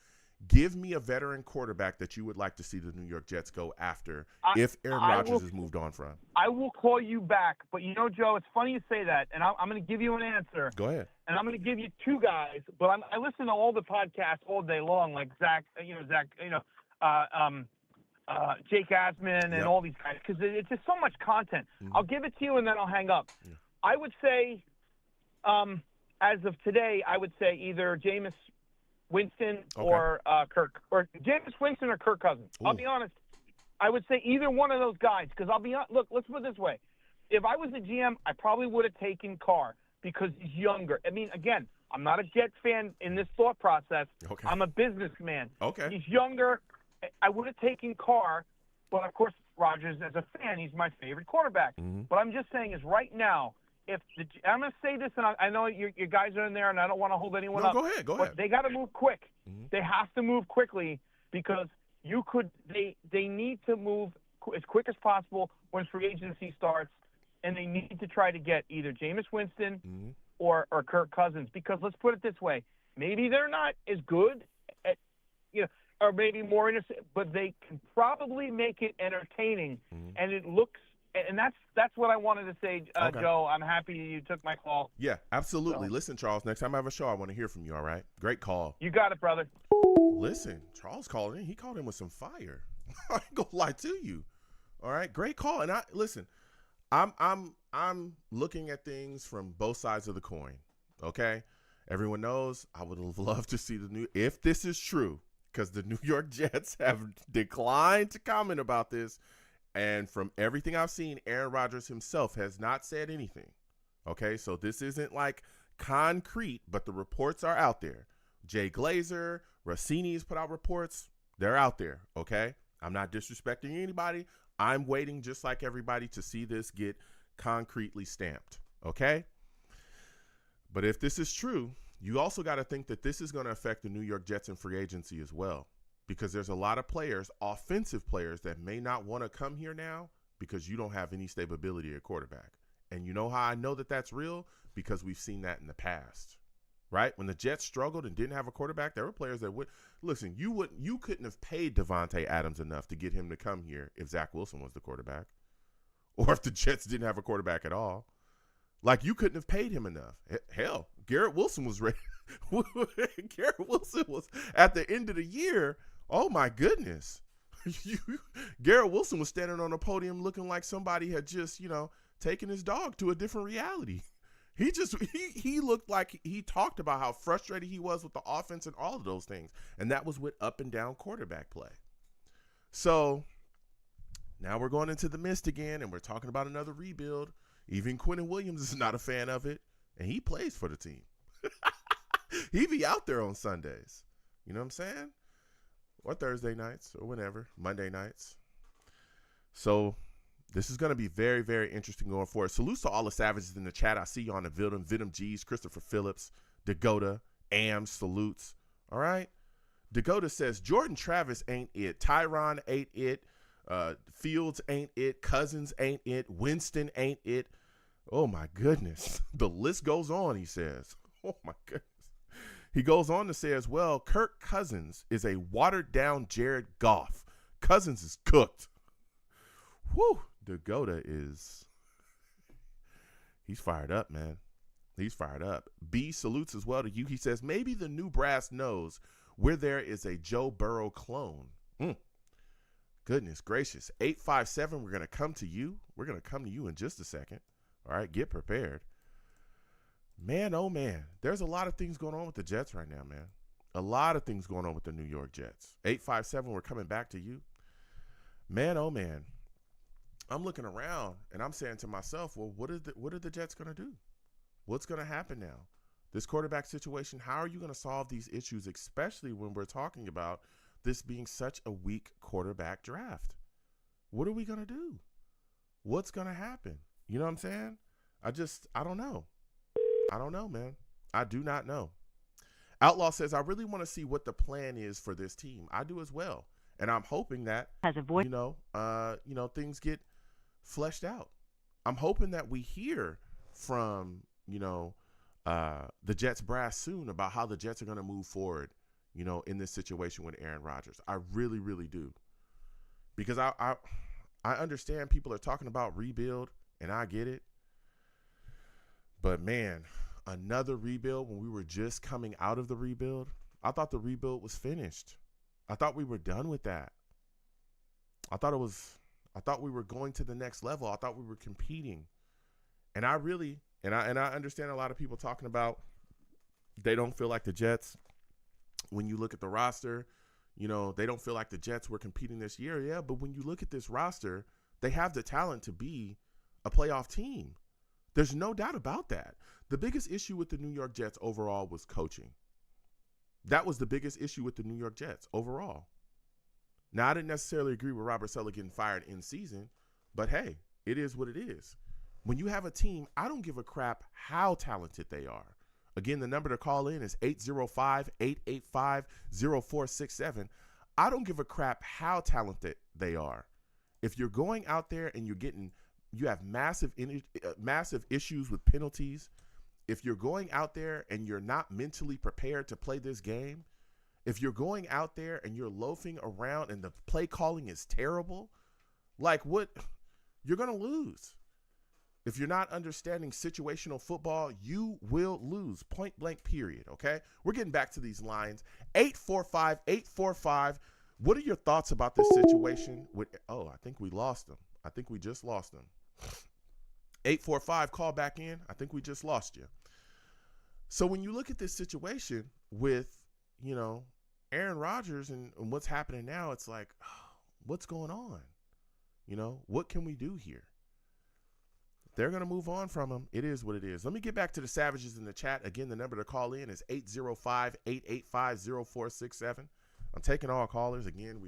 give me a veteran quarterback that you would like to see the New York Jets go after if Aaron Rodgers has moved on from. I will call you back. But, Joe, it's funny you say that, and I'm going to give you an answer. Go ahead. And I'm going to give you two guys, but I listen to all the podcasts all day long, like Jake Asman and all these guys, because it's just so much content. I'll give it to you, and then I'll hang up. Yeah. I would say, as of today, I would say either Jameis Winston or Jameis Winston or Kirk Cousins. Ooh. I'll be honest. I would say either one of those guys, because I'll be honest. Look, let's put it this way. If I was a GM, I probably would have taken Carr because he's younger. I mean, again, I'm not a Jets fan in this thought process. Okay. I'm a businessman. Okay. He's younger. I would have taken Carr, but, of course, Rodgers, as a fan, he's my favorite quarterback. What I'm just saying is right now, I'm going to say this, and I know your guys are in there, and I don't want to hold anyone up. Go ahead. But they got to move quick. They have to move quickly because they need to move as quick as possible when free agency starts, and they need to try to get either Jameis Winston or Kirk Cousins, because let's put it this way. Maybe they're not as good at, or maybe more innocent, but they can probably make it entertaining, and it looks. And that's what I wanted to say, Joe. I'm happy you took my call. Yeah, absolutely. So. Listen, Charles, next time I have a show, I want to hear from you, all right? Great call. You got it, brother. Listen, Charles called in. He called in with some fire. I ain't gonna lie to you. All right, great call. And I'm looking at things from both sides of the coin, okay? Everyone knows I would have loved to see if this is true, because the New York Jets have declined to comment about this. And from everything I've seen, Aaron Rodgers himself has not said anything. Okay, so this isn't like concrete, but the reports are out there. Jay Glazer, Rossini's put out reports. They're out there, okay? I'm not disrespecting anybody. I'm waiting, just like everybody, to see this get concretely stamped, okay? But if this is true, you also got to think that this is going to affect the New York Jets in free agency as well. Because there's a lot of players, offensive players, that may not want to come here now because you don't have any stability at quarterback. And you know how I know that that's real? Because we've seen that in the past, right? When the Jets struggled and didn't have a quarterback, there were players that would – listen, you couldn't have paid Devontae Adams enough to get him to come here if Zach Wilson was the quarterback, or if the Jets didn't have a quarterback at all. Like, you couldn't have paid him enough. Hell, Garrett Wilson was ready. Garrett Wilson was at the end of the year – oh, my goodness. Garrett Wilson was standing on a podium looking like somebody had just, taken his dog to a different reality. He looked like he talked about how frustrated he was with the offense and all of those things. And that was with up and down quarterback play. So now we're going into the mist again, and we're talking about another rebuild. Even Quentin Williams is not a fan of it, and he plays for the team. He be out there on Sundays. You know what I'm saying? Or Thursday nights or whenever, Monday nights. So this is going to be very, very interesting going forward. Salutes to all the savages in the chat. I see you on the Venom G's, Christopher Phillips, Dakota, Ams, salutes. All right. Dakota says, Jordan Travis ain't it. Tyron ain't it. Fields ain't it. Cousins ain't it. Winston ain't it. Oh, my goodness. The list goes on, he says. Oh, my goodness. He goes on to say as well, Kirk Cousins is a watered-down Jared Goff. Cousins is cooked. Whew. Dakota he's fired up, man. He's fired up. B salutes as well to you. He says, maybe the new brass knows where there is a Joe Burrow clone. Goodness gracious. 857, we're going to come to you. We're going to come to you in just a second. All right, get prepared. Man, oh, man, there's a lot of things going on with the Jets right now, man. A lot of things going on with the New York Jets. 857, we're coming back to you. Man, oh, man. I'm looking around, and I'm saying to myself, well, what are the Jets going to do? What's going to happen now? This quarterback situation, how are you going to solve these issues, especially when we're talking about this being such a weak quarterback draft? What are we going to do? What's going to happen? You know what I'm saying? I don't know. I don't know, man. I do not know. Outlaw says, I really want to see what the plan is for this team. I do as well. And I'm hoping that, things get fleshed out. I'm hoping that we hear from, the Jets brass soon about how the Jets are going to move forward, in this situation with Aaron Rodgers. I really, really do. Because I understand people are talking about rebuild, and I get it. But, man, another rebuild when we were just coming out of the rebuild, I thought the rebuild was finished. I thought we were done with that. I thought we were going to the next level. I thought we were competing. And I understand a lot of people talking about they don't feel like the Jets, when you look at the roster, they don't feel like the Jets were competing this year. Yeah, but when you look at this roster, they have the talent to be a playoff team. There's no doubt about that. The biggest issue with the New York Jets overall was coaching. That was the biggest issue with the New York Jets overall. Now, I didn't necessarily agree with Robert Saleh getting fired in season, but hey, it is what it is. When you have a team, I don't give a crap how talented they are. Again, the number to call in is 805-885-0467. I don't give a crap how talented they are. If you're going out there and you have massive issues with penalties, if you're going out there and you're not mentally prepared to play this game, if you're going out there and you're loafing around and the play calling is terrible, you're going to lose. If you're not understanding situational football, you will lose. Point blank, period. Okay? We're getting back to these lines. 845-845. What are your thoughts about this situation? I think we lost them. I think we just lost them. 845, call back in. I think we just lost you. So when you look at this situation with, Aaron Rodgers and what's happening now, it's like, what's going on? What can we do here? They're going to move on from him. It is what it is. Let me get back to the savages in the chat. Again, the number to call in is 805-885-0467. I'm taking all callers. Again,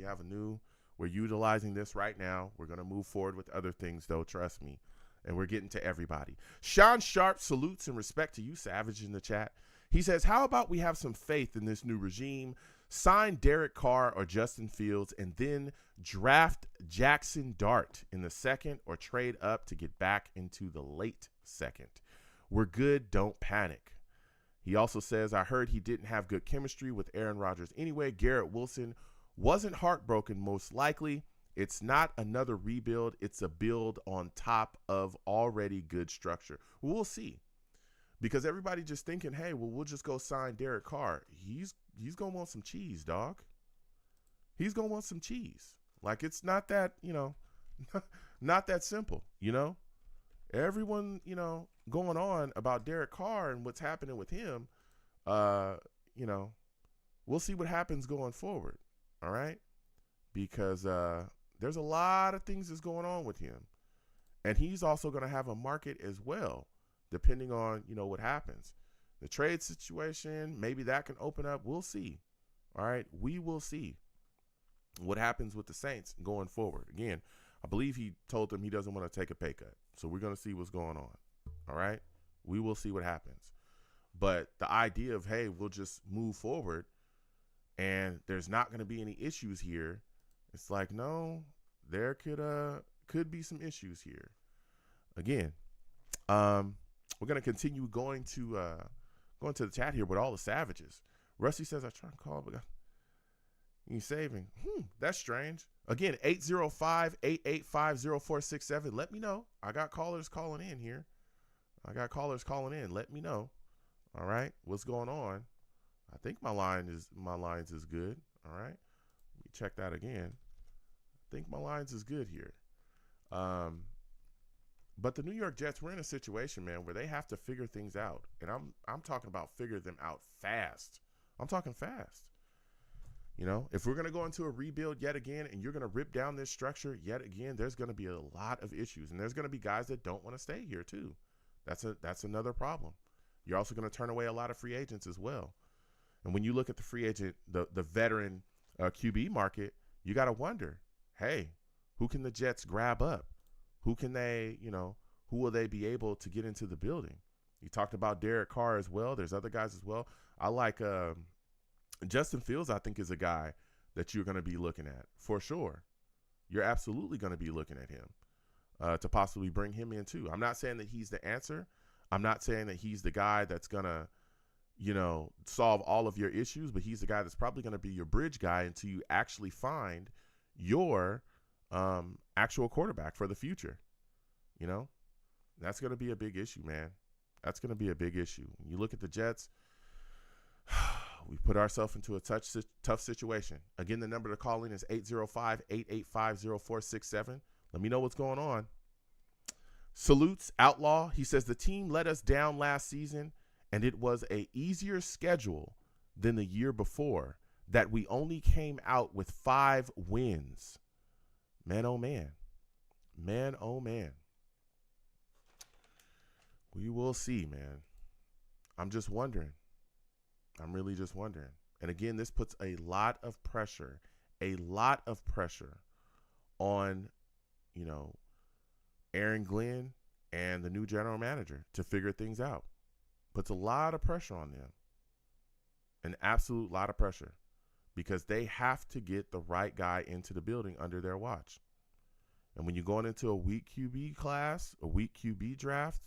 we're utilizing this right now. We're going to move forward with other things, though. Trust me. And we're getting to everybody. Sean Sharp salutes and respect to you, Savage, in the chat. He says, how about we have some faith in this new regime, sign Derek Carr or Justin Fields, and then draft Jackson Dart in the second or trade up to get back into the late second. We're good. Don't panic. He also says, I heard he didn't have good chemistry with Aaron Rodgers anyway. Garrett Wilson wasn't heartbroken, most likely. It's not another rebuild. It's a build on top of already good structure. We'll see. Because everybody just thinking, hey, well, we'll just go sign Derek Carr. He's going to want some cheese, dog. He's going to want some cheese. Like, it's not that, not that simple, Everyone, going on about Derek Carr and what's happening with him, we'll see what happens going forward, all right? Because there's a lot of things that's going on with him. And he's also going to have a market as well, depending on, what happens. The trade situation, maybe that can open up. We'll see. All right, we will see what happens with the Saints going forward. Again, I believe he told them he doesn't want to take a pay cut. So we're going to see what's going on. All right, we will see what happens. But the idea of, hey, we'll just move forward and there's not going to be any issues here. It's like, no, there could be some issues here. Again, we're going to continue going to the chat here with all the savages. Rusty says, I try and call, but he's saving. That's strange. Again, 805-885-0467. Let me know. I got callers calling in here. Let me know. All right, what's going on? I think my lines is good. All right, let me check that again. I think my lines is good here. But the New York Jets, we're in a situation, man, where they have to figure things out, and I'm talking about figure them out fast. I'm talking fast. You know, if we're going to go into a rebuild yet again and you're going to rip down this structure yet again, there's going to be a lot of issues. And there's going to be guys that don't want to stay here too. That's another problem. You're also going to turn away a lot of free agents as well. And when you look at the free agent, the veteran QB market, you got to wonder, hey, who can the Jets grab up? Who can they, who will they be able to get into the building? You talked about Derek Carr as well. There's other guys as well. I like Justin Fields, I think, is a guy that you're going to be looking at for sure. You're absolutely going to be looking at him to possibly bring him in too. I'm not saying that he's the answer. I'm not saying that he's the guy that's going to, solve all of your issues, but he's the guy that's probably going to be your bridge guy until you actually find your actual quarterback for the future. That's going to be a big issue, man. That's going to be a big issue. When you look at the Jets, we put ourselves into a tough situation. Again, the number to call in is 805-885-0467. Let me know what's going on. Salutes Outlaw. He says the team let us down last season, and it was a easier schedule than the year before that we only came out with 5 wins. Man, oh man. Man, oh man. We will see, man. I'm just wondering. I'm really just wondering. And again, this puts a lot of pressure on, Aaron Glenn and the new general manager to figure things out. Puts a lot of pressure on them. An absolute lot of pressure because they have to get the right guy into the building under their watch. And when you're going into a weak QB class, a weak QB draft,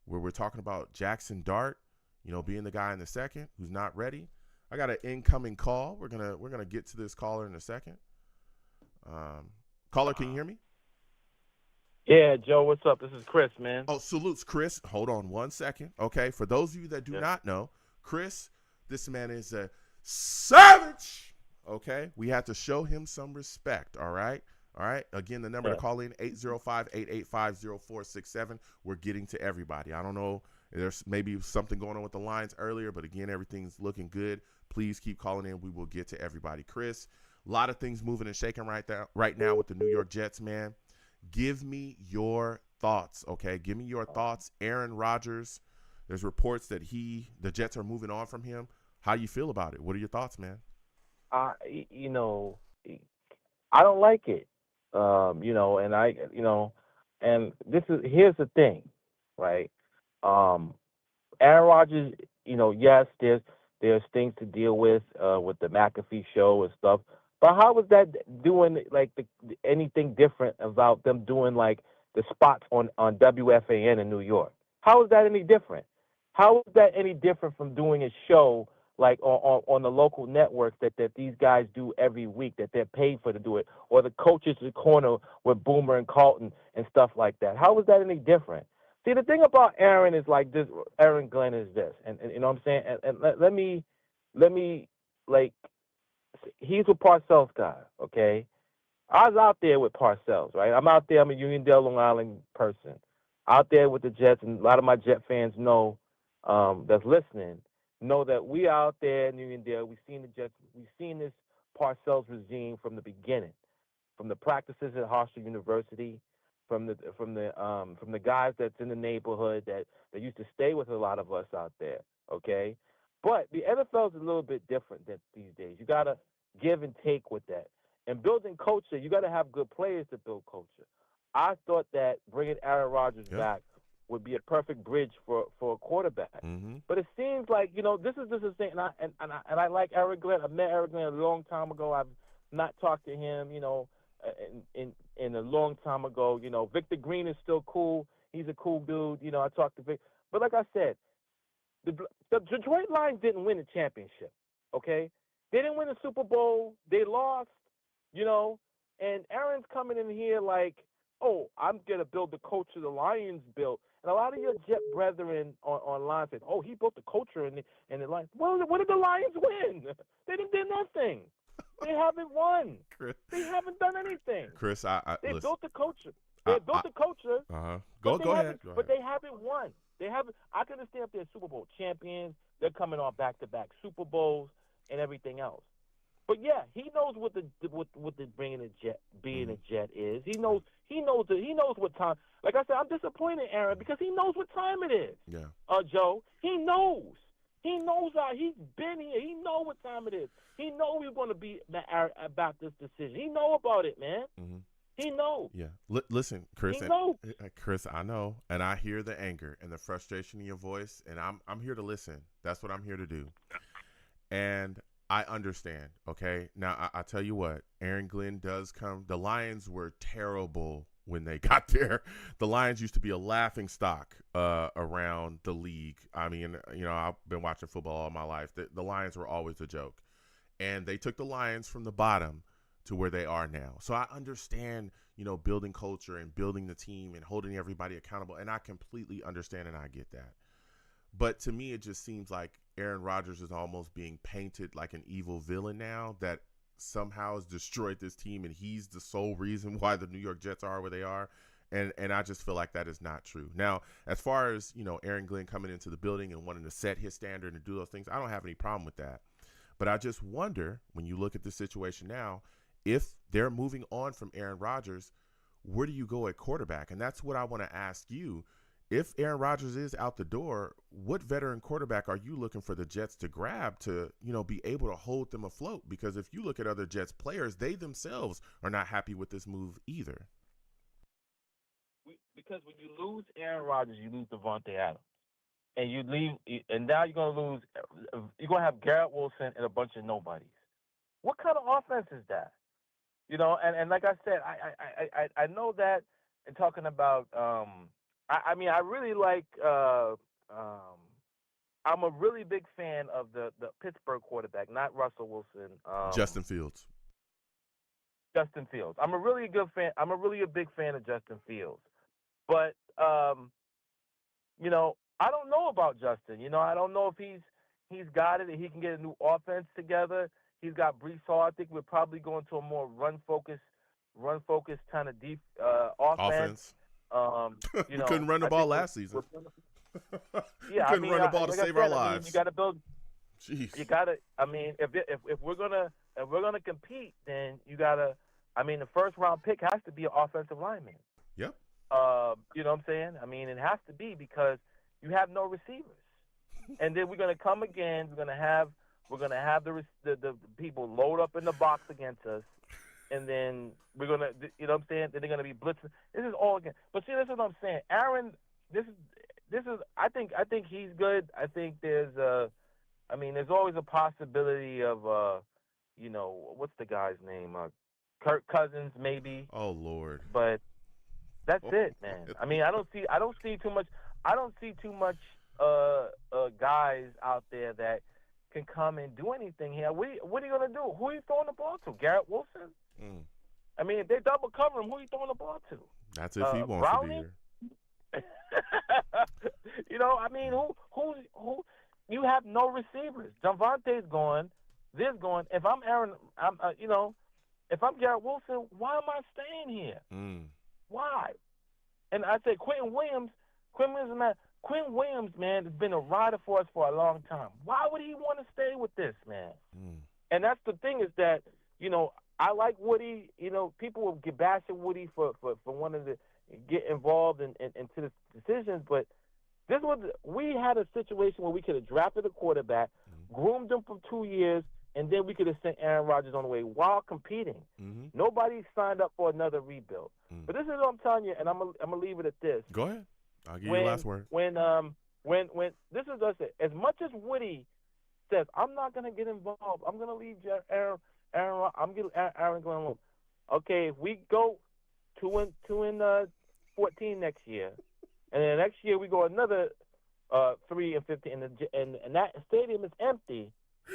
where we're talking about Jackson Dart, being the guy in the second who's not ready. I got an incoming call. We're gonna get to this caller in a second. Caller, can you hear me? Yeah, Joe, what's up? This is Chris, man. Oh, salutes, Chris. Hold on one second. Okay, for those of you that do not know, Chris, this man is a savage. Okay, we have to show him some respect, all right? All right, again, the number to call in, 805-885-0467. We're getting to everybody. I don't know, there's maybe something going on with the lines earlier, but again, everything's looking good. Please keep calling in. We will get to everybody. Chris, a lot of things moving and shaking right now with the New York Jets, man. Give me your thoughts, okay? Give me your thoughts. Aaron Rodgers, there's reports that the Jets are moving on from him. How do you feel about it? What are your thoughts, man? I don't like it. And here's the thing, right? Aaron Rodgers, yes, there's things to deal with the McAfee show and stuff. But how was that doing anything different about them doing like the spots on WFAN in New York? How is that any different? How is that any different from doing a show like on the local networks that these guys do every week that they're paid for to do it, or the Coaches in the Corner with Boomer and Carlton and stuff like that? How is that any different? See, the thing about Aaron is like this. Aaron Glenn is this, and you know what I'm saying. And let me he's a Parcells guy, okay? I was out there with Parcells, right? I'm out there. I'm a Uniondale, Long Island person. Out there with the Jets, and a lot of my Jet fans know that's listening, know that we out there in Uniondale. We've seen the Jets. We've seen this Parcells regime from the beginning, from the practices at Hofstra University from the guys that's in the neighborhood that used to stay with a lot of us out there. Okay, but the NFL is a little bit different than these days. You gotta give and take with that. And building culture, you gotta have good players to build culture. I thought that bringing Aaron Rodgers back would be a perfect bridge for a quarterback. Mm-hmm. But it seems like this is a thing, and I like Eric Glenn. I met Eric Glenn a long time ago. I've not talked to him, in a long time ago. Victor Green is still cool. He's a cool dude. I talked to Vic, but like I said, the Detroit Lions didn't win a championship. Okay, they didn't win a Super Bowl. They lost. And Aaron's coming in here like, oh, I'm going to build the culture the Lions built. And a lot of your Jet brethren online said, oh, he built the culture and the Lions. Well, what did the Lions win? They didn't do nothing. They haven't won. Chris, they haven't done anything. Chris, they listen, built the culture. They built the culture. Go ahead. But they haven't won. They haven't. I can understand if they're Super Bowl champions. They're coming on back-to-back Super Bowls and everything else. But yeah, he knows what the being a Jet is. He knows what time. Like I said, I'm disappointed, Aaron, because he knows what time it is. Yeah. Joe, he knows. He knows how he's been here. He knows what time it is. He knows we're going to be about this decision. He know about it, man. Mm-hmm. He knows. Yeah. Listen, Chris. He knows. Chris, I know, and I hear the anger and the frustration in your voice, and I'm here to listen. That's what I'm here to do. And I understand, okay? Now, I tell you what, Aaron Glenn does come. The Lions were terrible when they got there. The Lions used to be a laughing stock around the league. I mean, I've been watching football all my life. The Lions were always a joke. And they took the Lions from the bottom to where they are now. So I understand, building culture and building the team and holding everybody accountable. And I completely understand and I get that. But to me, it just seems like Aaron Rodgers is almost being painted like an evil villain now that somehow has destroyed this team, and he's the sole reason why the New York Jets are where they are. And I just feel like that is not true. Now, as far as, Aaron Glenn coming into the building and wanting to set his standard and do those things, I don't have any problem with that. But I just wonder, when you look at the situation now, if they're moving on from Aaron Rodgers, where do you go at quarterback? And that's what I want to ask you. If Aaron Rodgers is out the door, what veteran quarterback are you looking for the Jets to grab to, be able to hold them afloat? Because if you look at other Jets players, they themselves are not happy with this move either. Because when you lose Aaron Rodgers, you lose Devontae Adams. And now you're going to have Garrett Wilson and a bunch of nobodies. What kind of offense is that? And like I said, I know that in talking about I really like. I'm a really big fan of the Pittsburgh quarterback, not Russell Wilson. Justin Fields. Justin Fields. I'm a really a big fan of Justin Fields, but I don't know about Justin. I don't know if he's got it and he can get a new offense together. He's got Brees Hall. I think we're probably going to a more run focused kind of deep offense. We couldn't run the ball last season. Yeah, we couldn't run the ball to save our lives. You got to build. Jeez. You got to. If we're gonna compete, then you got to. The first round pick has to be an offensive lineman. Yep. You know what I'm saying? It has to be because you have no receivers, and then we're gonna come again. We're gonna have the people load up in the box against us. And then we're gonna, you know what I'm saying? Then they're gonna be blitzing. This is all again. But see, this is what I'm saying. Aaron, this is. I think he's good. I think there's there's always a possibility of what's the guy's name? Kirk Cousins, maybe. Oh Lord. But that's it, man. I don't see too much. I don't see too much guys out there that can come and do anything here. What are you gonna do? Who are you throwing the ball to? Garrett Wilson? If they double cover him, who are you throwing the ball to? That's if he wants Browning? to be here. Who? You have no receivers. Javonte's gone. This gone. If I'm Aaron, if I'm Garrett Wilson, why am I staying here? Why? And I say Quentin Williams, man, has been a rider for us for a long time. Why would he want to stay with this, man? And that's the thing is that, I like Woody. People will get bashing Woody for one of the get involved into the decisions, but we had a situation where we could have drafted a quarterback, groomed him for 2 years, and then we could have sent Aaron Rodgers on the way while competing. Nobody signed up for another rebuild. But this is what I'm telling you, and I'm gonna leave it at this. Go ahead. I'll give you the last word. When this is us, as much as Woody says, I'm not gonna get involved, I'm gonna leave Aaron Glenn alone. Okay, if we go 2-14 next year, and then next year we go another 3-15, and that stadium is empty.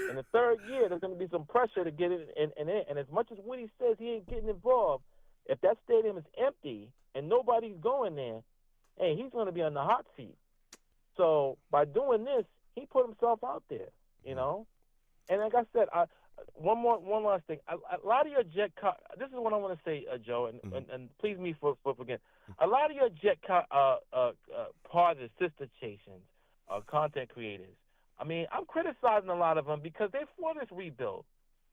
In the third year, there's going to be some pressure to get it in. And as much as Woody says he ain't getting involved, if that stadium is empty and nobody's going there, hey, he's going to be on the hot seat. So by doing this, he put himself out there, you know. And like I said, one last thing. A lot of your Jet this is what I want to say, Joe, and please me for forgetting. A lot of your Jet part of the sister stations, content creators. I mean, I'm criticizing a lot of them because they're for this rebuild.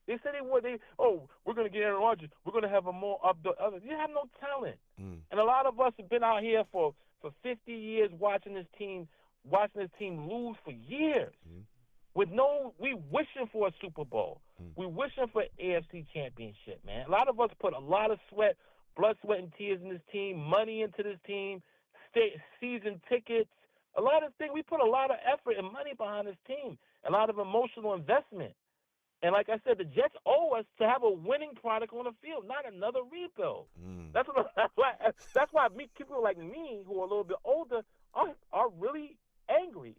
They said we're going to get Aaron Rodgers. We're going to have a more up the other. You have no talent. And a lot of us have been out here for 50 years watching this team lose for years. We wishing for a Super Bowl. We wishing for AFC championship, man. A lot of us put a lot of blood, sweat, and tears in this team, money into this team, season tickets. A lot of things. We put a lot of effort and money behind this team, a lot of emotional investment. And like I said, the Jets owe us to have a winning product on the field, not another rebuild. That's why people like me who are a little bit older are really angry.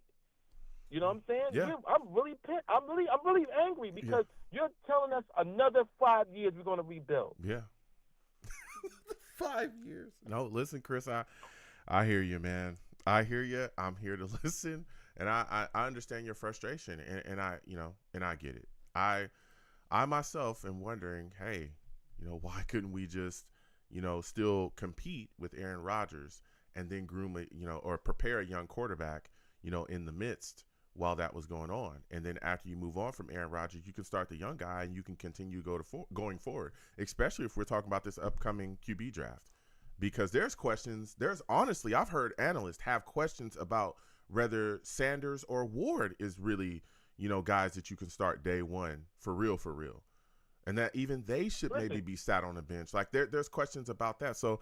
You know what I'm saying? Yeah. I'm really pissed. I'm really angry because you're telling us another 5 years we're going to rebuild. Yeah. 5 years. No, listen, Chris, I hear you, man. I hear you. I'm here to listen, and I understand your frustration, and I get it. I myself am wondering, hey, why couldn't we just, still compete with Aaron Rodgers and then groom or prepare a young quarterback, in the midst while that was going on, and then after you move on from Aaron Rodgers, you can start the young guy and you can continue going forward, especially if we're talking about this upcoming QB draft. Because there's honestly, I've heard analysts have questions about whether Sanders or Ward is really, guys that you can start day one for real. And that even they should maybe be sat on the bench. Like there's questions about that. So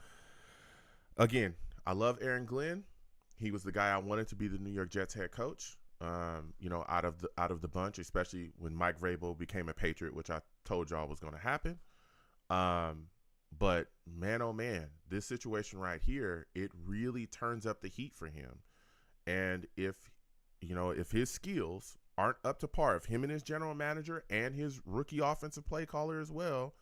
again, I love Aaron Glenn. He was the guy I wanted to be the New York Jets head coach. Out of the bunch, especially when Mike Vrabel became a Patriot, which I told y'all was going to happen. But man, oh man, this situation right here, it really turns up the heat for him. And if his skills aren't up to par, if him and his general manager and his rookie offensive play caller as well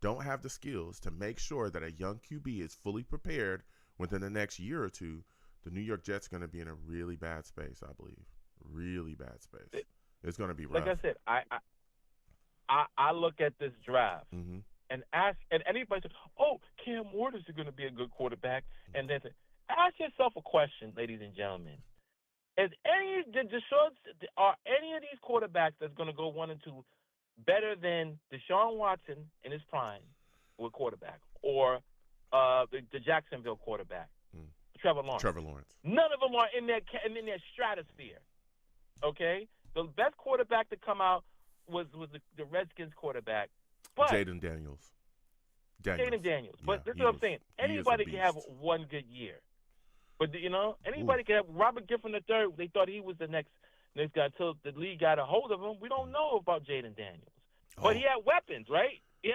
don't have the skills to make sure that a young QB is fully prepared within the next year or two, the New York Jets are going to be in a really bad space, I believe. Really bad space. It's going to be rough. Like I said, I look at this draft. And anybody says, "Oh, Cam Ward is going to be a good quarterback," and then ask yourself a question, ladies and gentlemen: are any of these quarterbacks that's going to go 1 and 2 better than Deshaun Watson in his prime with quarterback, or the Jacksonville quarterback, Trevor Lawrence? None of them are in their stratosphere. Okay, the best quarterback to come out was the Redskins quarterback. But Jaden Daniels. Jaden Daniels. But this is what I'm saying. Anybody can have one good year. But, anybody can have Robert Griffin III. They thought he was the next guy until the league got a hold of him. We don't know about Jaden Daniels. But he had weapons, right? He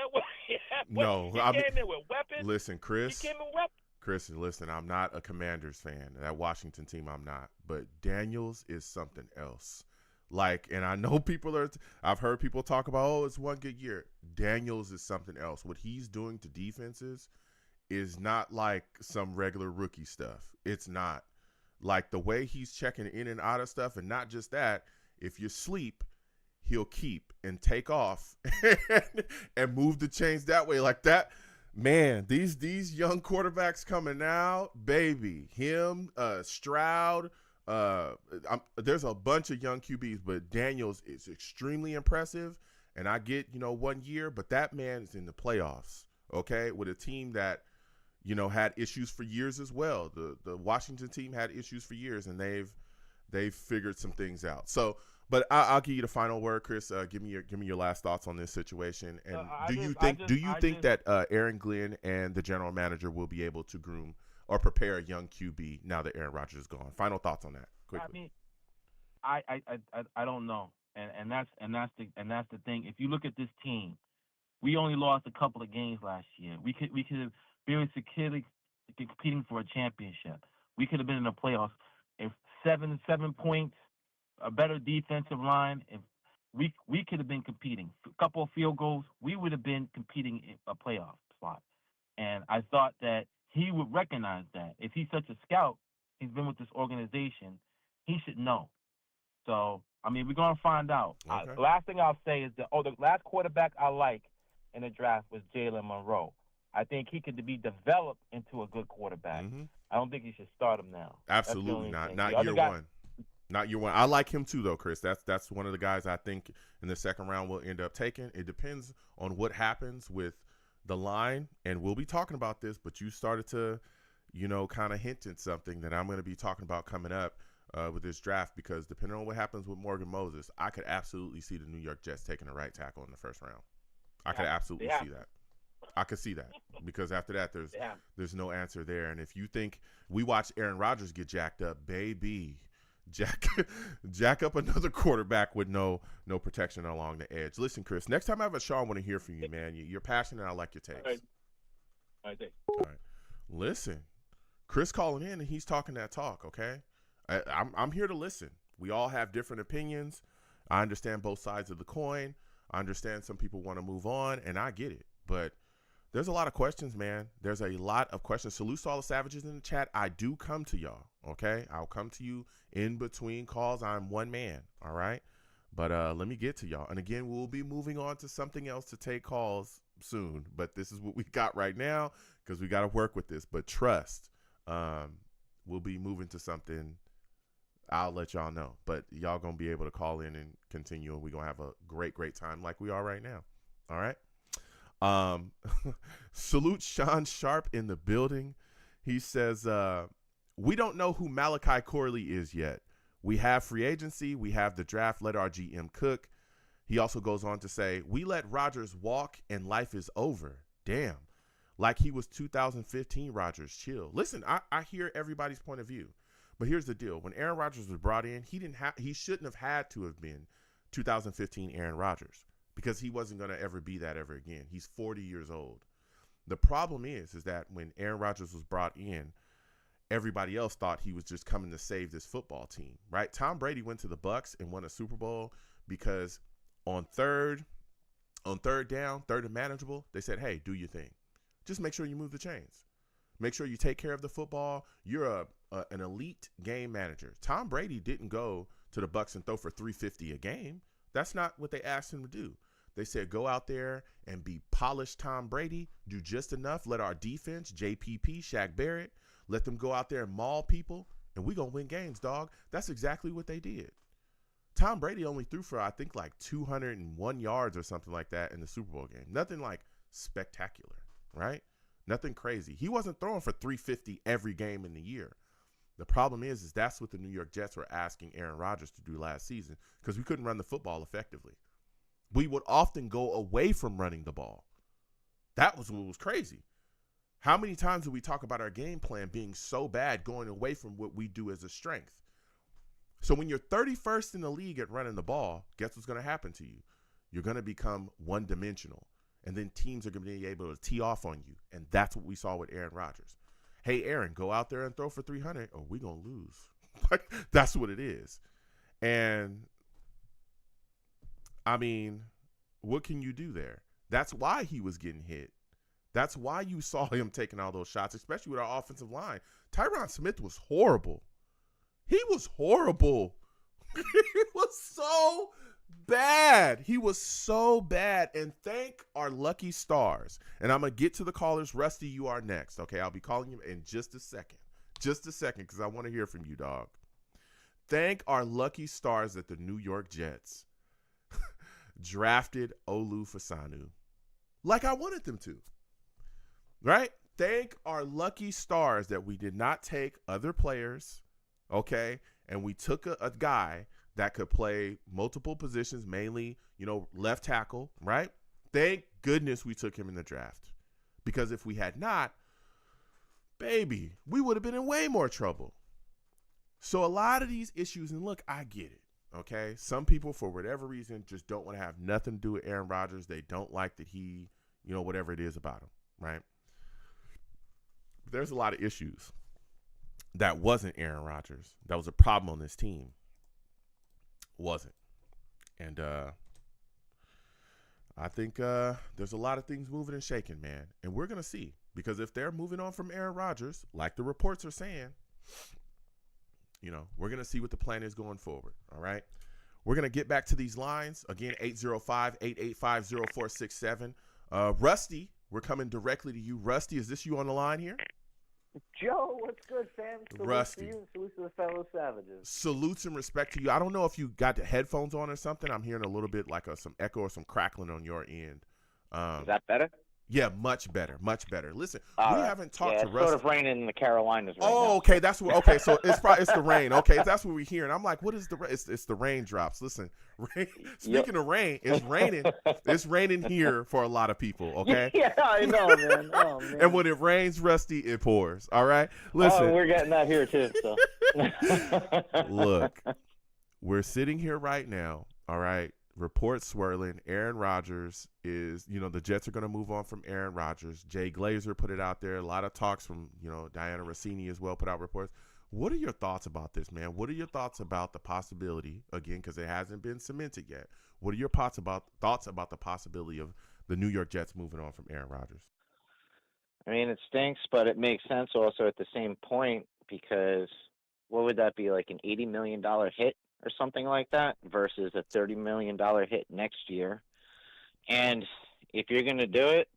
came in with weapons. Listen, Chris. He came in with weapons. Chris, listen, I'm not a Commanders fan. That Washington team, I'm not. But Daniels is something else. And I know I've heard people talk about, it's one good year. Daniels is something else. What he's doing to defenses is not like some regular rookie stuff. It's not. Like the way he's checking in and out of stuff, and not just that, if you sleep, he'll keep and take off and move the chains that way. Like that, man, these young quarterbacks coming out, baby, him, Stroud, there's a bunch of young QBs, but Daniels is extremely impressive. And I get, 1 year, but that man is in the playoffs, okay, with a team that, had issues for years as well. The Washington team had issues for years, and they've figured some things out. So, but I'll give you the final word, Chris. Give me your last thoughts on this situation. And do you think that Aaron Glenn and the general manager will be able to groom or prepare a young QB now that Aaron Rodgers is gone? Final thoughts on that, quickly. I mean, I don't know, and that's the thing. If you look at this team, we only lost a couple of games last year. We could have been securely competing for a championship. We could have been in the playoffs. If 7 points, a better defensive line, if we could have been competing. A couple of field goals, we would have been competing in a playoff spot. And I thought that he would recognize that. If he's such a scout, he's been with this organization, he should know. So, I mean, we're going to find out. Okay. Last thing I'll say is the last quarterback I like in the draft was Jalen Monroe. I think he could be developed into a good quarterback. Mm-hmm. I don't think you should start him now. Absolutely not. Not year one. Not year one. I like him too, though, Chris. That's one of the guys I think in the second round we'll end up taking. It depends on what happens with the line, and we'll be talking about this, but you started to, kind of hint at something that I'm going to be talking about coming up with this draft, because depending on what happens with Morgan Moses, I could absolutely see the New York Jets taking a right tackle in the first round. I could absolutely see that. I could see that, because after that, there's no answer there. And if you think we watched Aaron Rodgers get jacked up, baby, jack up another quarterback with no protection along the edge. Listen, Chris, next time I have a show, I want to hear from you, man. You're passionate. I like your takes. All right. Listen, Chris calling in, and he's talking that talk, okay? I'm here to listen. We all have different opinions. I understand both sides of the coin. I understand some people want to move on, and I get it. But there's a lot of questions, man. There's a lot of questions. Salute to all the savages in the chat. I do come to y'all, okay? I'll come to you in between calls. I'm one man, all right? But let me get to y'all. And again, we'll be moving on to something else to take calls soon. But this is what we got right now, because we got to work with this. But trust, we'll be moving to something. I'll let y'all know. But y'all going to be able to call in and continue, and we're going to have a great, great time like we are right now. All right? Salute Sean Sharp in the building. He says, we don't know who Malachi Corley is yet. We have free agency. We have the draft. Let our GM cook. He also goes on to say, we let Rodgers walk and life is over. Damn. Like he was 2015 Rodgers. Chill. Listen, I hear everybody's point of view. But here's the deal. When Aaron Rodgers was brought in, he shouldn't have had to have been 2015 Aaron Rodgers, because he wasn't going to ever be that ever again. He's 40 years old. The problem is that when Aaron Rodgers was brought in, everybody else thought he was just coming to save this football team, right? Tom Brady went to the Bucs and won a Super Bowl because on third down, third and manageable, they said, hey, do your thing. Just make sure you move the chains. Make sure you take care of the football. You're an elite game manager. Tom Brady didn't go to the Bucs and throw for 350 a game. That's not what they asked him to do. They said, go out there and be polished Tom Brady, do just enough, let our defense, JPP, Shaq Barrett, let them go out there and maul people, and we're going to win games, dog. That's exactly what they did. Tom Brady only threw for, I think, like 201 yards or something like that in the Super Bowl game. Nothing like spectacular, right? Nothing crazy. He wasn't throwing for 350 every game in the year. The problem is that's what the New York Jets were asking Aaron Rodgers to do last season, because we couldn't run the football effectively. We would often go away from running the ball. That was what was crazy. How many times do we talk about our game plan being so bad, going away from what we do as a strength? So when you're 31st in the league at running the ball, guess what's going to happen to you? You're going to become one-dimensional, and then teams are going to be able to tee off on you, and that's what we saw with Aaron Rodgers. Hey, Aaron, go out there and throw for 300, or we're going to lose. Like, that's what it is. And, I mean, what can you do there? That's why he was getting hit. That's why you saw him taking all those shots, especially with our offensive line. Tyron Smith was horrible. He was horrible. He was so bad. He was so bad. And thank our lucky stars. And I'm going to get to the callers. Rusty, you are next. Okay, I'll be calling you in just a second. Just a second, because I want to hear from you, dog. Thank our lucky stars that the New York Jets drafted Olu Fasanu like I wanted them to. Right? thank our lucky stars that we did not take other players, okay? And we took a guy that could play multiple positions, mainly, left tackle, right? Thank goodness we took him in the draft. Because if we had not, baby, we would have been in way more trouble. So a lot of these issues, and look, I get it, okay? Some people, for whatever reason, just don't want to have nothing to do with Aaron Rodgers. They don't like that he, whatever it is about him, right? There's a lot of issues. That wasn't Aaron Rodgers. That was a problem on this team. Wasn't. And I think there's a lot of things moving and shaking, man. And we're going to see. Because if they're moving on from Aaron Rodgers, like the reports are saying, we're going to see what the plan is going forward. All right. We're going to get back to these lines. Again, 805-885-0467. Rusty, we're coming directly to you. Rusty, is this you on the line here? Joe, what's good, fam? Salute Rusty. to you and salute to the fellow savages. Salutes and respect to you. I don't know if you got the headphones on or something. I'm hearing a little bit like some echo or some crackling on your end. Is that better? Yeah, much better, much better. Listen, All we right. haven't talked to it's Rusty. sort of raining in the Carolinas right now. Oh, okay, okay. So it's the rain. Okay, that's what we're hearing. I'm like, what is the rain? It's the raindrops. Listen, speaking of rain, it's raining. It's raining here for a lot of people. Okay. Yeah, I know, man. Oh man. And when it rains, Rusty, it pours. All right. Listen. Oh, we're getting that here too. So. Look, we're sitting here right now. All right. Reports swirling. Aaron Rodgers is, the Jets are going to move on from Aaron Rodgers. Jay Glazer put it out there. A lot of talks from, Diana Rossini as well put out reports. What are your thoughts about this, man? What are your thoughts about the possibility, again, because it hasn't been cemented yet? What are your thoughts about the possibility of the New York Jets moving on from Aaron Rodgers? I mean, it stinks, but it makes sense also at the same point because what would that be, like an $80 million hit or something like that versus a $30 million hit next year? And if you're going to do it,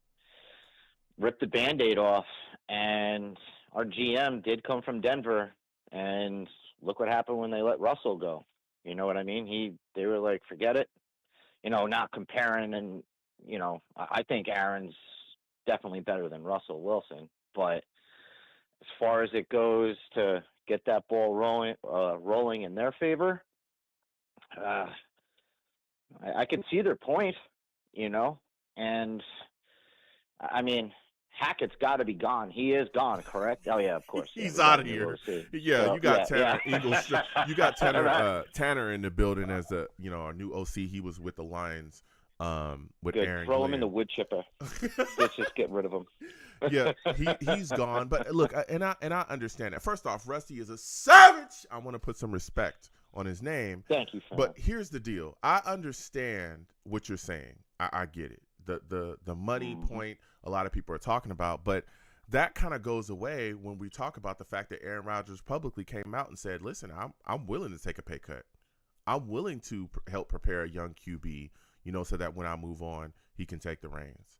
rip the Band-Aid off. And our GM did come from Denver, and look what happened when they let Russell go. You know what I mean? They were like, forget it. Not comparing, and, I think Aaron's definitely better than Russell Wilson. But as far as it goes to get that ball rolling in their favor, I can see their point, and I mean, Hackett's got to be gone. He is gone, correct? Oh yeah, of course. He's out of here. Yeah, so, you got Tanner Eagles. You got Tanner Tanner in the building as our new OC. He was with the Lions. With Good. Aaron. Throw him in the wood chipper. Let's just get rid of him. Yeah, he's gone. But look, and I understand that. First off, Rusty is a savage. I want to put some respect on his name. Thank you, fam. But here's the deal. I understand what you're saying. I get it. The money point a lot of people are talking about, but that kind of goes away when we talk about the fact that Aaron Rodgers publicly came out and said, "Listen, I'm willing to take a pay cut. I'm willing to help prepare a young QB, so that when I move on, he can take the reins."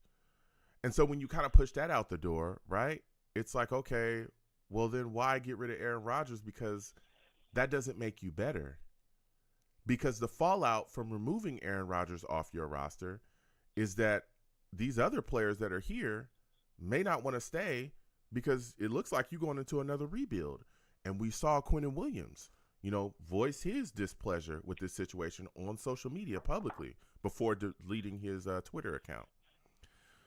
And so when you kind of push that out the door, right? It's like, okay, well then why get rid of Aaron Rodgers? Because that doesn't make you better. Because the fallout from removing Aaron Rodgers off your roster is that these other players that are here may not want to stay because it looks like you're going into another rebuild. And we saw Quinnen Williams, voice his displeasure with this situation on social media publicly before deleting his Twitter account.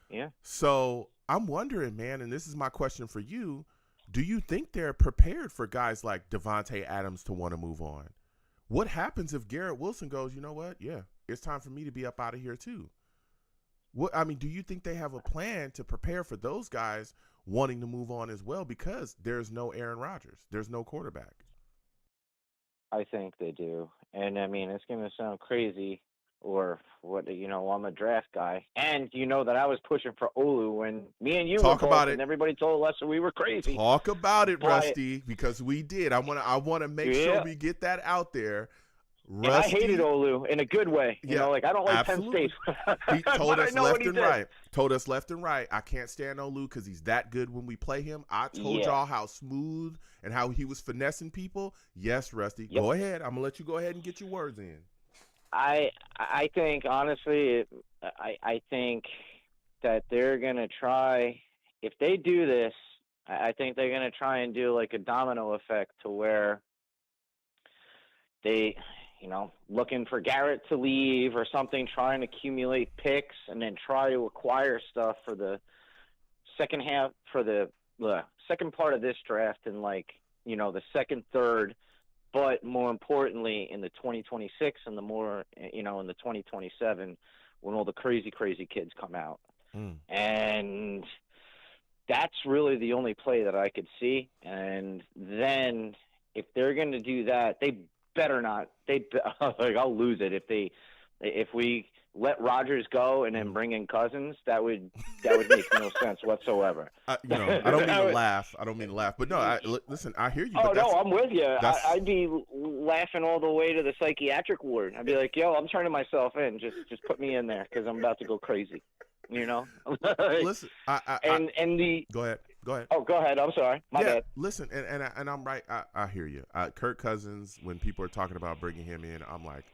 Yeah. So I'm wondering, man, and this is my question for you, do you think they're prepared for guys like Devontae Adams to want to move on? What happens if Garrett Wilson goes, you know what? Yeah, it's time for me to be up out of here too. Do you think they have a plan to prepare for those guys wanting to move on as well because there's no Aaron Rodgers, there's no quarterback? I think they do. And it's going to sound crazy or what, I'm a draft guy. And that I was pushing for Olu when me and you Talk were about both, it. and everybody told us we were crazy. Talk about it, But, Rusty, because we did. I want to make sure we get that out there. Rusty, and I hated Olu in a good way. I don't like absolutely. Penn State. He told us left and did. right. Told us left and right. I can't stand Olu because he's that good when we play him. I told y'all how smooth and how he was finessing people. Yes, Rusty. Yep. Go ahead. I'm gonna let you go ahead and get your words in. I think honestly, I think that they're gonna try if they do this, I think they're going to try and do like a domino effect to where they, looking for Garrett to leave or something, trying to accumulate picks and then try to acquire stuff for the second half, for the second part of this draft and the second, third, but more importantly in the 2026 and the more, in the 2027 when all the crazy kids come out. And that's really the only play that I could see. And then if they're going to do that, they better not. I'll lose it if we let Rodgers go and then bring in Cousins. That would make no sense whatsoever. I don't mean to laugh. But no, listen. I hear you. Oh but no, I'm with you. I'd be laughing all the way to the psychiatric ward. I'd be like, "Yo, I'm turning myself in. Just put me in there because I'm about to go crazy." Listen, go ahead. Oh, go ahead. I'm sorry. My bad. Listen, and I'm right. I hear you. Kirk Cousins, when people are talking about bringing him in, I'm like,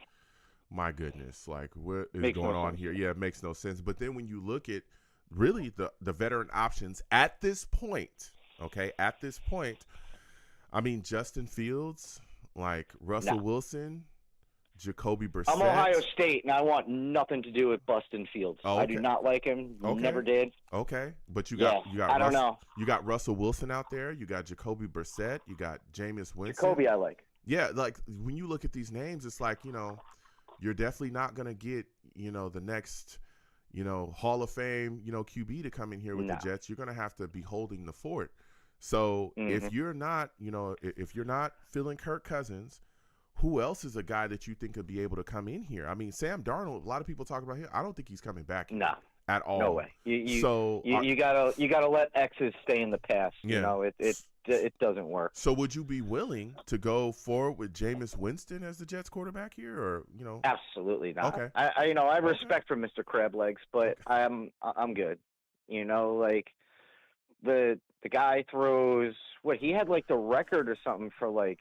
my goodness, like what is going on here? Yeah, it makes no sense. But then when you look at really the veteran options at this point, I mean, Justin Fields, like Russell Wilson, Jacoby Brissett. I'm Ohio State, and I want nothing to do with Bustin Fields. Oh, okay. I do not like him. Okay. Never did. Okay, but you got I don't know. You got Russell Wilson out there. You got Jacoby Brissett. You got Jameis Winston. Jacoby, I like. Yeah, like when you look at these names, it's like you're definitely not gonna get the next Hall of Fame QB to come in here with the Jets. You're gonna have to be holding the fort. So if you're not if you're not feeling Kirk Cousins, who else is a guy that you think could be able to come in here? I mean, Sam Darnold, a lot of people talk about him. I don't think he's coming back at all. No way. You gotta let X's stay in the past. Yeah. It doesn't work. So would you be willing to go forward with Jameis Winston as the Jets quarterback here, or Absolutely not. Okay. I have respect for Mr. Crab Legs, but I'm good. Like the guy throws he had like the record or something for like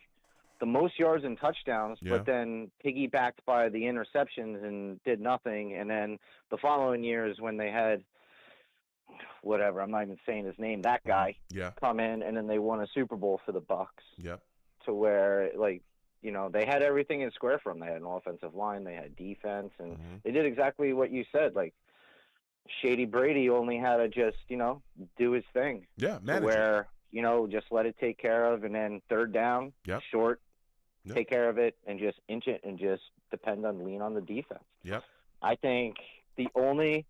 the most yards and touchdowns, but then piggybacked by the interceptions and did nothing. And then the following years when they had whatever, I'm not even saying his name, that guy come in, and then they won a Super Bowl for the Bucks. Yep. To where they had everything in square for them. They had an offensive line, they had defense, and they did exactly what you said. Like Shady Brady only had to just do his thing. Yeah, manage where just let it take care of, and then third down, short. Yep. Take care of it and just inch it and just lean on the defense. Yep. I think the only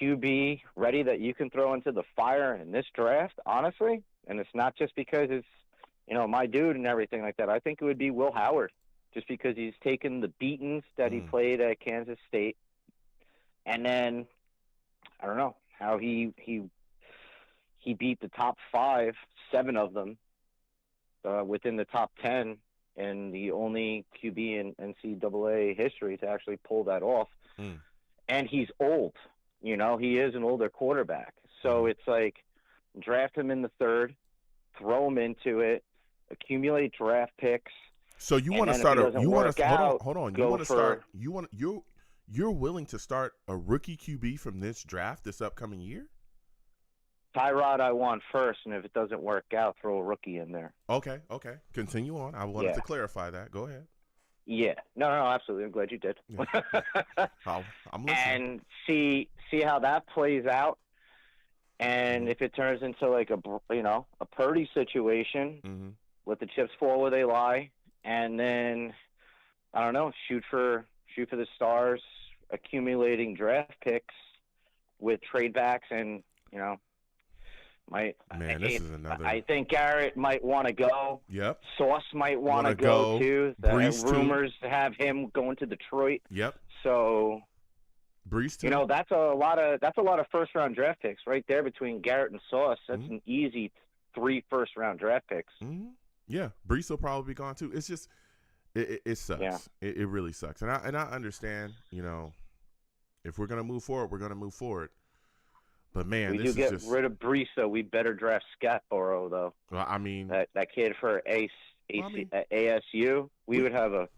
QB ready that you can throw into the fire in this draft, honestly, and it's not just because it's, my dude and everything like that. I think it would be Will Howard, just because he's taken the beatings that he played at Kansas State. And then, I don't know how he beat the top 7 of them within the top 10. And the only QB in NCAA history to actually pull that off. And he's old. He is an older quarterback. So it's like draft him in the third, throw him into it, accumulate draft picks. So you want to start you're willing to start a rookie QB from this draft this upcoming year? Tyrod I want first, and if it doesn't work out, throw a rookie in there. Okay. Continue on. I wanted to clarify that. Go ahead. Yeah. No, absolutely. I'm glad you did. Yeah. I'm listening. And see how that plays out. And if it turns into like a Purdy situation, let the chips fall where they lie, and then I don't know, shoot for the stars, accumulating draft picks with trade backs, and this is another. I think Garrett might want to go. Yep. Sauce might want to go too. Brees rumors have him going to Detroit. Yep. So Brees too. That's a lot of first round draft picks right there between Garrett and Sauce. That's an easy 3 first round draft picks. Yeah, Brees will probably be gone too. It's just it sucks. Yeah. It really sucks. And I understand. If we're gonna move forward, we're gonna move forward. But man, we do get rid of Brees, so we better draft Scatborough, though. Well, I mean, that kid for ASU, we would have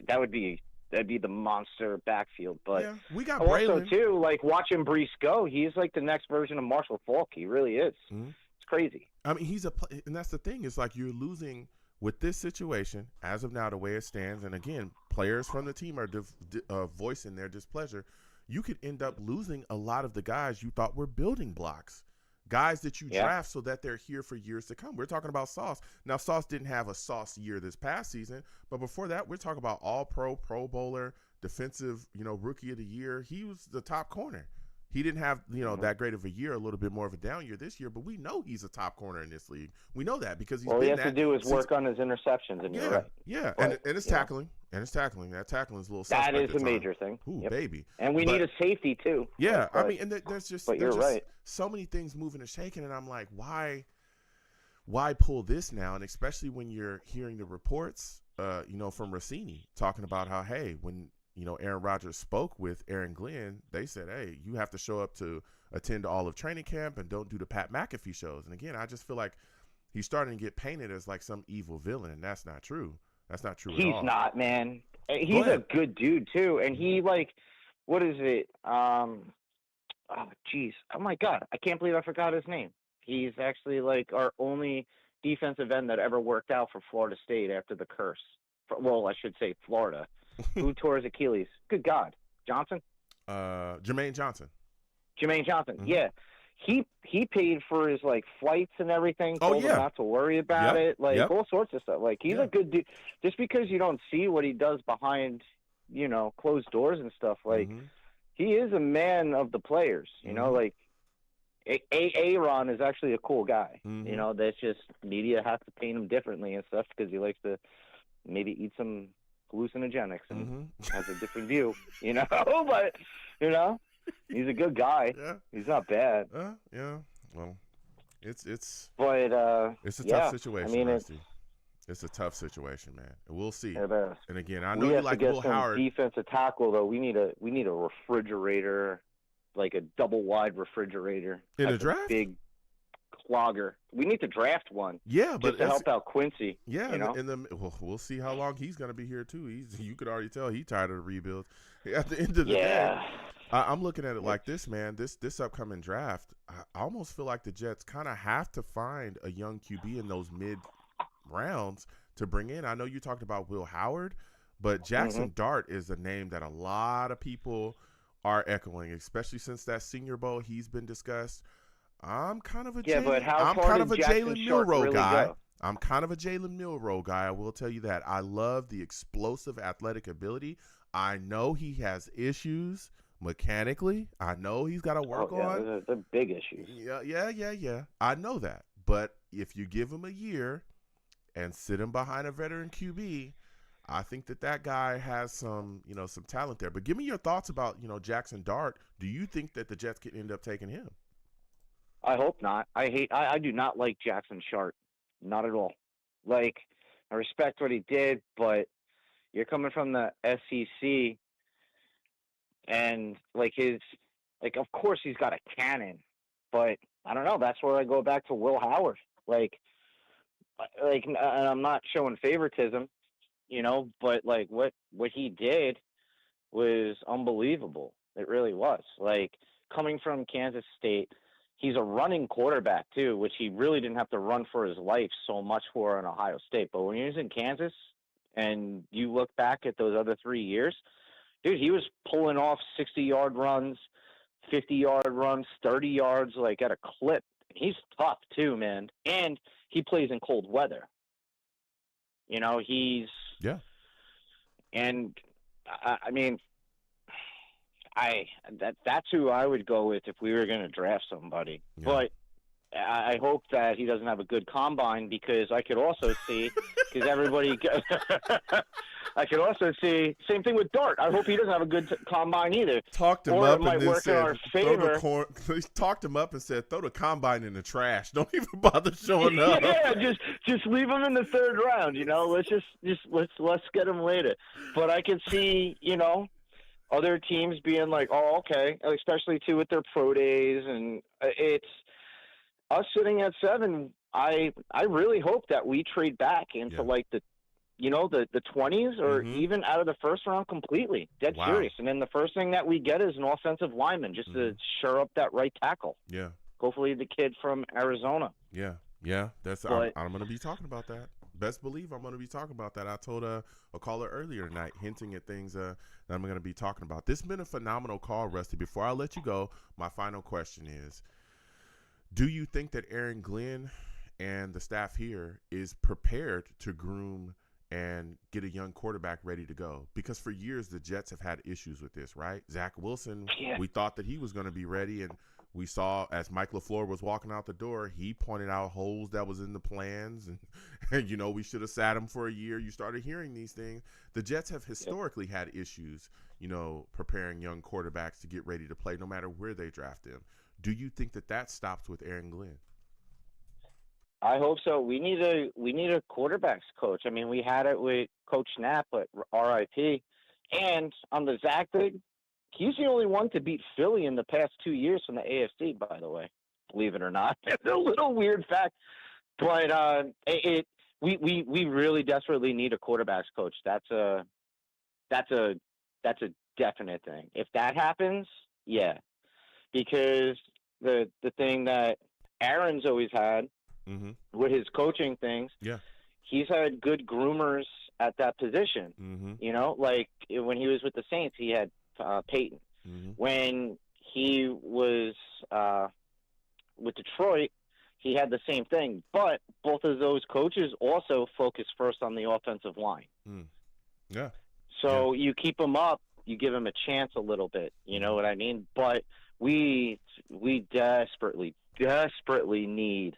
that would be that'd be the monster backfield. But yeah, we got also Braylon. too, like watching Brees go, he's like the next version of Marshall Faulk. He really is. Mm-hmm. It's crazy. I mean, and that's the thing. It's like you're losing with this situation as of now, the way it stands. And again, players from the team are voicing their displeasure. You could end up losing a lot of the guys you thought were building blocks. Guys that you draft so that they're here for years to come. We're talking about Sauce. Now, Sauce didn't have a Sauce year this past season, but before that, we're talking about all-pro, Pro Bowler, defensive, Rookie of the Year. He was the top corner. He didn't have, that great of a year, a little bit more of a down year this year, but we know he's a top corner in this league. We know that because he's been all he has to do is since, work on his interceptions, and you're right. Yeah, but, and it's tackling. And it's tackling. That tackling is a little suspect. That is a major thing. Ooh, baby. And we need a safety, too. Yeah, but, I mean, and there's just so many things moving and shaking, and I'm like, why pull this now? And especially when you're hearing the reports, from Rossini talking about how, hey, when, Aaron Rodgers spoke with Aaron Glenn, they said, hey, you have to show up to attend all of training camp and don't do the Pat McAfee shows. And again, I just feel like he's starting to get painted as like some evil villain, and that's not true. That's not true at all. He's not, man. He's a good dude, too. And he, what is it? Oh, my God. I can't believe I forgot his name. He's actually, our only defensive end that ever worked out for Florida State after the curse. Well, I should say Florida. Who tore his Achilles? Good God. Johnson? Jermaine Johnson. Jermaine Johnson, mm-hmm. Yeah. He paid for his flights and everything. Told him not to worry about it. All sorts of stuff. He's a good dude. Just because you don't see what he does behind, closed doors and stuff. Mm-hmm. He is a man of the players. Mm-hmm. Aaron is actually a cool guy. Mm-hmm. That's just media has to paint him differently and stuff because he likes to maybe eat some hallucinogenics and has a different view. But he's a good guy. Yeah. He's not bad. Yeah. Well, it's but it's a tough situation. I mean, it's a tough situation, man. We'll see. And again, I know you like Will Howard. Defensive tackle though. We need a refrigerator, like a double wide refrigerator in a draft. Big clogger. We need to draft one. Yeah, but just to help out Quincy. Yeah, we'll see how long he's going to be here too. You could already tell he's tired of the rebuild. At the end of the day, I'm looking at it like this, man. This upcoming draft, I almost feel like the Jets kind of have to find a young QB in those mid rounds to bring in. I know you talked about Will Howard, but Jackson Dart is a name that a lot of people are echoing, especially since that Senior Bowl he's been discussed. I'm kind of a Jalen Milroe guy. I'm kind of a Jalen Milroe guy. I will tell you that. I love the explosive athletic ability. I know he has issues mechanically. I know he's got to work on. They're big issues. Yeah. I know that. But if you give him a year and sit him behind a veteran QB, I think that guy has some talent there. But give me your thoughts about, Jackson Dart. Do you think that the Jets could end up taking him? I hope not. I do not like Jackson Sharp. Not at all. I respect what he did, but you're coming from the SEC and of course he's got a cannon, but I don't know. That's where I go back to Will Howard. And I'm not showing favoritism, but what he did was unbelievable. It really was. Coming from Kansas State, he's a running quarterback too, which he really didn't have to run for his life so much for in Ohio State. But when he was in Kansas and you look back at those other 3 years, dude, he was pulling off 60-yard runs, 50-yard runs, 30 yards, at a clip. He's tough too, man. And he plays in cold weather. And I mean, that's who I would go with if we were going to draft somebody. Yeah. But I hope that he doesn't have a good combine because I could also see I could also see same thing with Dart. I hope he doesn't have a good combine either. Talked him up and then said, talked him up and said, throw the combine in the trash. Don't even bother showing up. Yeah, just leave him in the third round. Let's get him later. But I can see other teams being like, oh, okay, especially too with their pro days, and it's us sitting at 7. I really hope that we trade back into the the 20s or Mhm. even out of the first round completely. Dead Wow. serious. And then the first thing that we get is an offensive lineman just to shore up that right tackle. Yeah. Hopefully the kid from Arizona. Yeah. Yeah. That's But I'm going to be talking about that. Best believe I'm going to be talking about that. I told a caller earlier tonight, hinting at things that I'm going to be talking about. This has been a phenomenal call, Rusty. Before I let you go, my final question is, do you think that Aaron Glenn and the staff here is prepared to groom and get a young quarterback ready to go? Because for years, the Jets have had issues with this, right? Zach Wilson, we thought that he was going to be ready, and we saw as Mike LaFleur was walking out the door, he pointed out holes that was in the plans, and we should have sat him for a year. You started hearing these things. The Jets have historically had issues, preparing young quarterbacks to get ready to play no matter where they draft them. Do you think that stops with Aaron Glenn? I hope so. We need a quarterbacks coach. I mean, we had it with Coach Knapp, but RIP. And on the Zach thing, he's the only one to beat Philly in the past 2 years from the AFC, by the way, believe it or not. It's a little weird fact, but we really desperately need a quarterbacks coach. That's a definite thing. If that happens, yeah, because the thing that Aaron's always had with his coaching things, he's had good groomers at that position. Like when he was with the Saints, he had Peyton. When he was with Detroit, he had the same thing. But both of those coaches also focus first on the offensive line. Yeah. So you keep them up, you give them a chance a little bit. You know what I mean? But we desperately need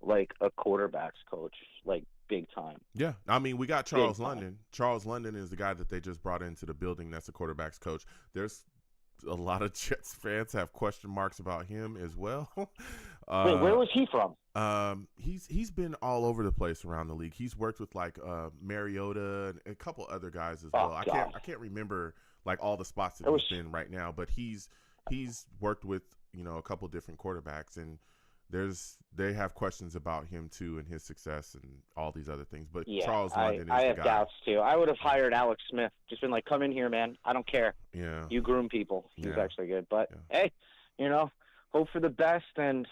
like a quarterbacks coach, like big time. Yeah. I mean, we got Charles London. Charles London is the guy that they just brought into the building that's a quarterbacks coach. There's a lot of Jets fans have question marks about him as well. Wait, where was he from? He's been all over the place around the league. He's worked with like Mariota and a couple other guys as well. I can't remember like all the spots that he's been right now, but he's worked with a couple different quarterbacks, and they have questions about him too and his success and all these other things. But Charles London is the guy. I have doubts too. I would have hired Alex Smith. Just been like, come in here, man. I don't care. Yeah. You groom people. He's actually good. But hey, hope for the best, and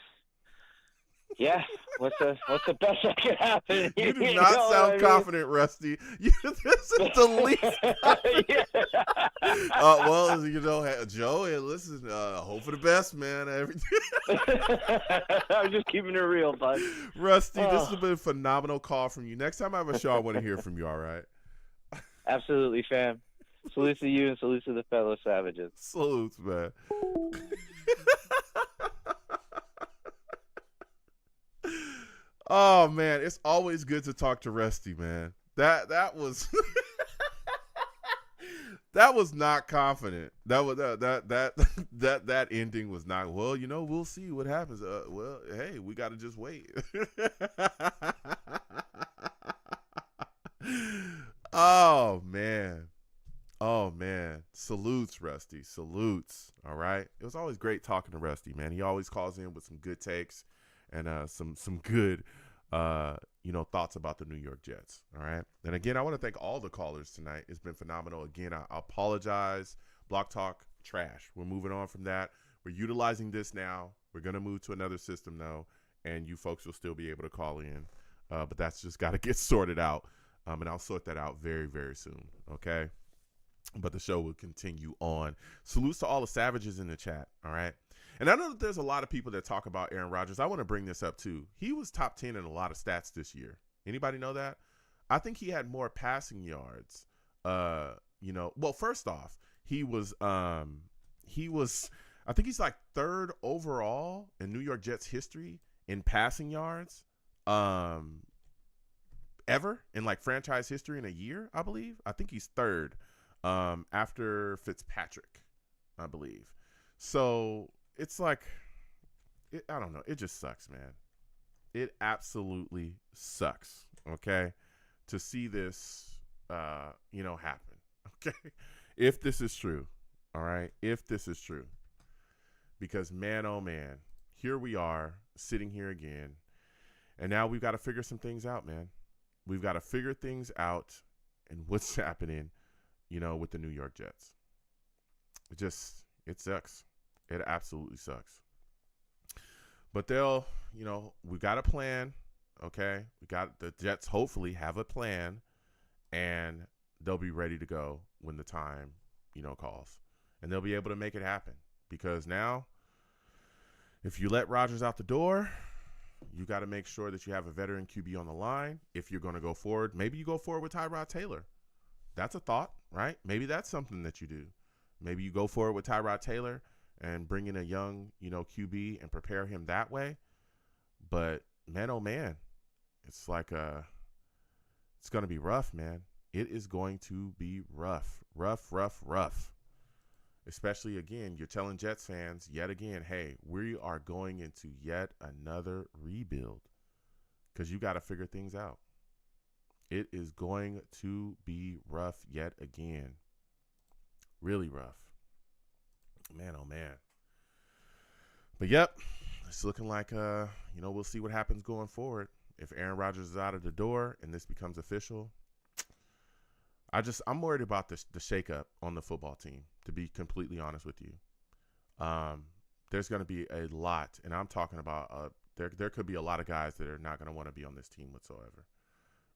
what's the best that could happen? You do not sound confident, Rusty. This is the least. Well, Joe, hey, listen, hope for the best, man. I'm just keeping it real, bud. Rusty, this has been a phenomenal call from you. Next time I have a show, I want to hear from you, all right? Absolutely, fam. Salute to you and salute to the fellow savages. Salutes, man. Oh man, it's always good to talk to Rusty, man. That was that was not confident. That ending was not. Well, we'll see what happens. Well, hey, we got to just wait. Oh man, salutes, Rusty. Salutes. All right, it was always great talking to Rusty, man. He always calls in with some good takes and some good thoughts about the New York Jets. All right. And again, I want to thank all the callers tonight. It's been phenomenal. Again, I apologize. Block Talk, trash. We're moving on from that. We're utilizing this now. We're going to move to another system now, and you folks will still be able to call in. But that's just got to get sorted out. And I'll sort that out very, very soon. Okay. But the show will continue on. Salutes to all the savages in the chat. All right. And I know that there's a lot of people that talk about Aaron Rodgers. I want to bring this up too. He was top 10 in a lot of stats this year. Anybody know that? I think he had more passing yards. Well, first off, he was I think he's like third overall in New York Jets history in passing yards. Ever in like franchise history in a year, I believe. I think he's third after Fitzpatrick, I believe. So it's like, I don't know. It just sucks, man. It absolutely sucks, okay, to see this, happen, okay? If this is true, all right? If this is true. Because, man, oh, man, here we are sitting here again, and now we've got to figure some things out, man. we've got to figure things out and what's happening, with the New York Jets. It sucks. It absolutely sucks. But we got a plan, okay? The Jets hopefully have a plan, and they'll be ready to go when the time, calls. And they'll be able to make it happen. Because now, if you let Rodgers out the door, you got to make sure that you have a veteran QB on the line. If you're going to go forward, maybe you go forward with Tyrod Taylor. That's a thought, right? Maybe that's something that you do. Maybe you go forward with Tyrod Taylor and bring in a young, QB and prepare him that way. But, man, oh, man, it's like it's going to be rough, man. It is going to be rough. Rough. Especially, again, you're telling Jets fans yet again, hey, we are going into yet another rebuild because you got to figure things out. It is going to be rough yet again. Really rough. Man, oh, man. But, yep, it's looking like, we'll see what happens going forward. If Aaron Rodgers is out of the door and this becomes official, I'm worried about the shakeup on the football team, to be completely honest with you. There's going to be a lot, and I'm talking about there could be a lot of guys that are not going to want to be on this team whatsoever.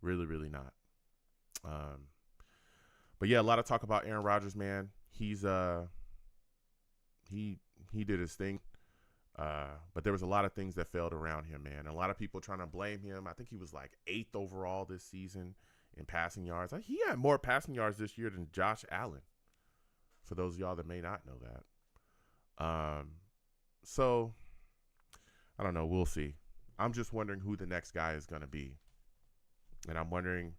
Really, really not. But yeah, a lot of talk about Aaron Rodgers, man. He's he did his thing, but there was a lot of things that failed around him, man. A lot of people trying to blame him. I think he was like 8th overall this season in passing yards. He had more passing yards this year than Josh Allen, for those of y'all that may not know that. So, I don't know. We'll see. I'm just wondering who the next guy is going to be. And I'm wondering